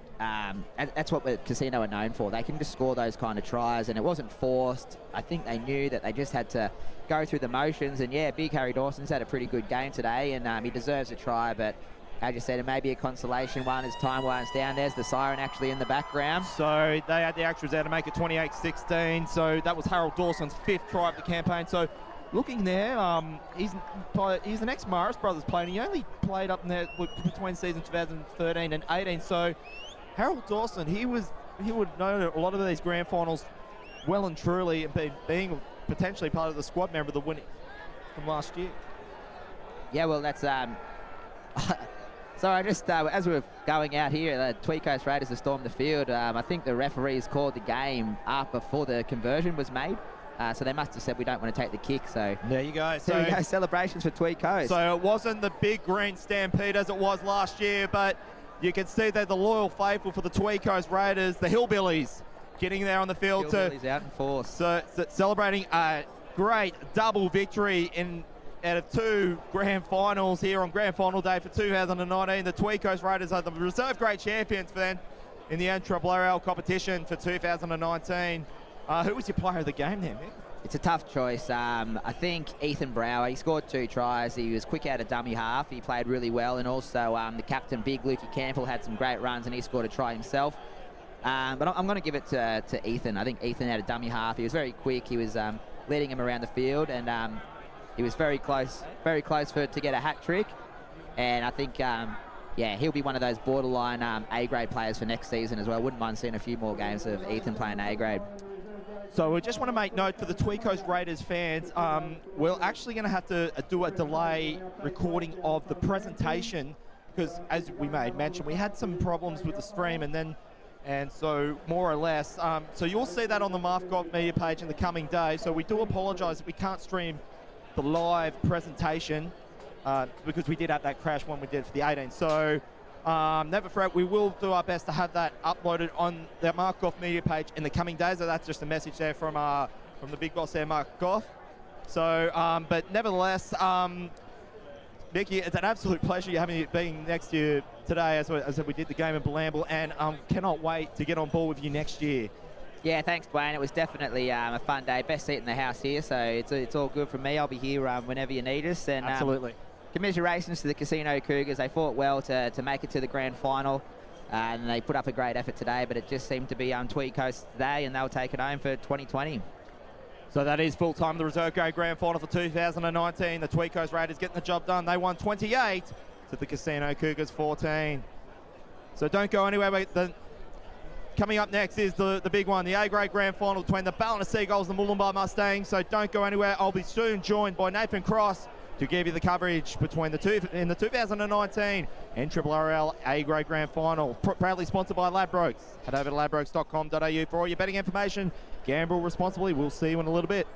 That's what the Casino are known for. They can just score those kind of tries, and it wasn't forced. I think they knew that they just had to go through the motions, and big Harry Dawson's had a pretty good game today, and he deserves a try, but as you said, it may be a consolation one as time winds down. There's the siren actually in the background. So they had the extras there to make it 28-16. So that was Harold Dawson's 5th try of the campaign. So looking there, he's an ex-Morris Brothers player. He only played up in there between season 2013 and 18. So Harold Dawson, he would know a lot of these grand finals well and truly, and being potentially part of the squad member of the winning from last year. Yeah, well, that's so I just as we were going out here, the Tweed Coast Raiders have stormed the field. I think the referees called the game up before the conversion was made. So they must have said we don't want to take the kick. So there you go. So there you go, celebrations for Tweed Coast. So it wasn't the big green stampede as it was last year, but you can see that the loyal faithful for the Tweed Coast Raiders, the Hillbillies, getting there on the field Hillbillies out in force. So celebrating a great double victory out of 2 grand finals here on grand final day for 2019. The Tweed Coast Raiders are the reserve grade champions then in the NRRRL competition for 2019. Who was your player of the game there, Mick? It's a tough choice. I think Ethan Brower, he scored 2 tries. He was quick out of dummy half. He played really well. And also the captain, big Lukey Campbell, had some great runs and he scored a try himself. But I'm going to give it to Ethan. I think Ethan had a dummy half. He was very quick. He was leading him around the field, and he was very close to get a hat trick. And I think, he'll be one of those borderline A-grade players for next season as well. Wouldn't mind seeing a few more games of Ethan playing A-grade. So we just want to make note for the Tweed Coast Raiders fans, we're actually going to have to do a delay recording of the presentation because, as we made mention, we had some problems with the stream, and so more or less, so you'll see that on the Marf Golf media page in the coming days. So we do apologise that we can't stream the live presentation because we did have that crash when we did it for the 18. So never fret, we will do our best to have that uploaded on the Mark Goff media page in the coming days. So that's just a message there from the big boss there, Mark Goff. So, but nevertheless, Mickey, it's an absolute pleasure being next to you today as we did the game in Ballina, and cannot wait to get on board with you next year. Yeah, thanks, Dwayne. It was definitely a fun day. Best seat in the house here, so it's all good for me. I'll be here whenever you need us. And absolutely. Commiserations to the Casino Cougars. They fought well to make it to the grand final, and they put up a great effort today, but it just seemed to be Tweed Coast today, and they'll take it home for 2020. So that is full-time the reserve grade grand final for 2019. The Tweed Coast Raiders getting the job done. They won 28 to the Casino Cougars 14. So don't go anywhere. Coming up next is the big one, the A-grade grand final between the Ballina Seagulls and the Mooloolaba Mustangs. So don't go anywhere. I'll be soon joined by Nathan Cross to give you the coverage between the two in the 2019 NRRRL A-grade grand final. Proudly sponsored by Ladbrokes. Head over to ladbrokes.com.au for all your betting information. Gamble responsibly. We'll see you in a little bit.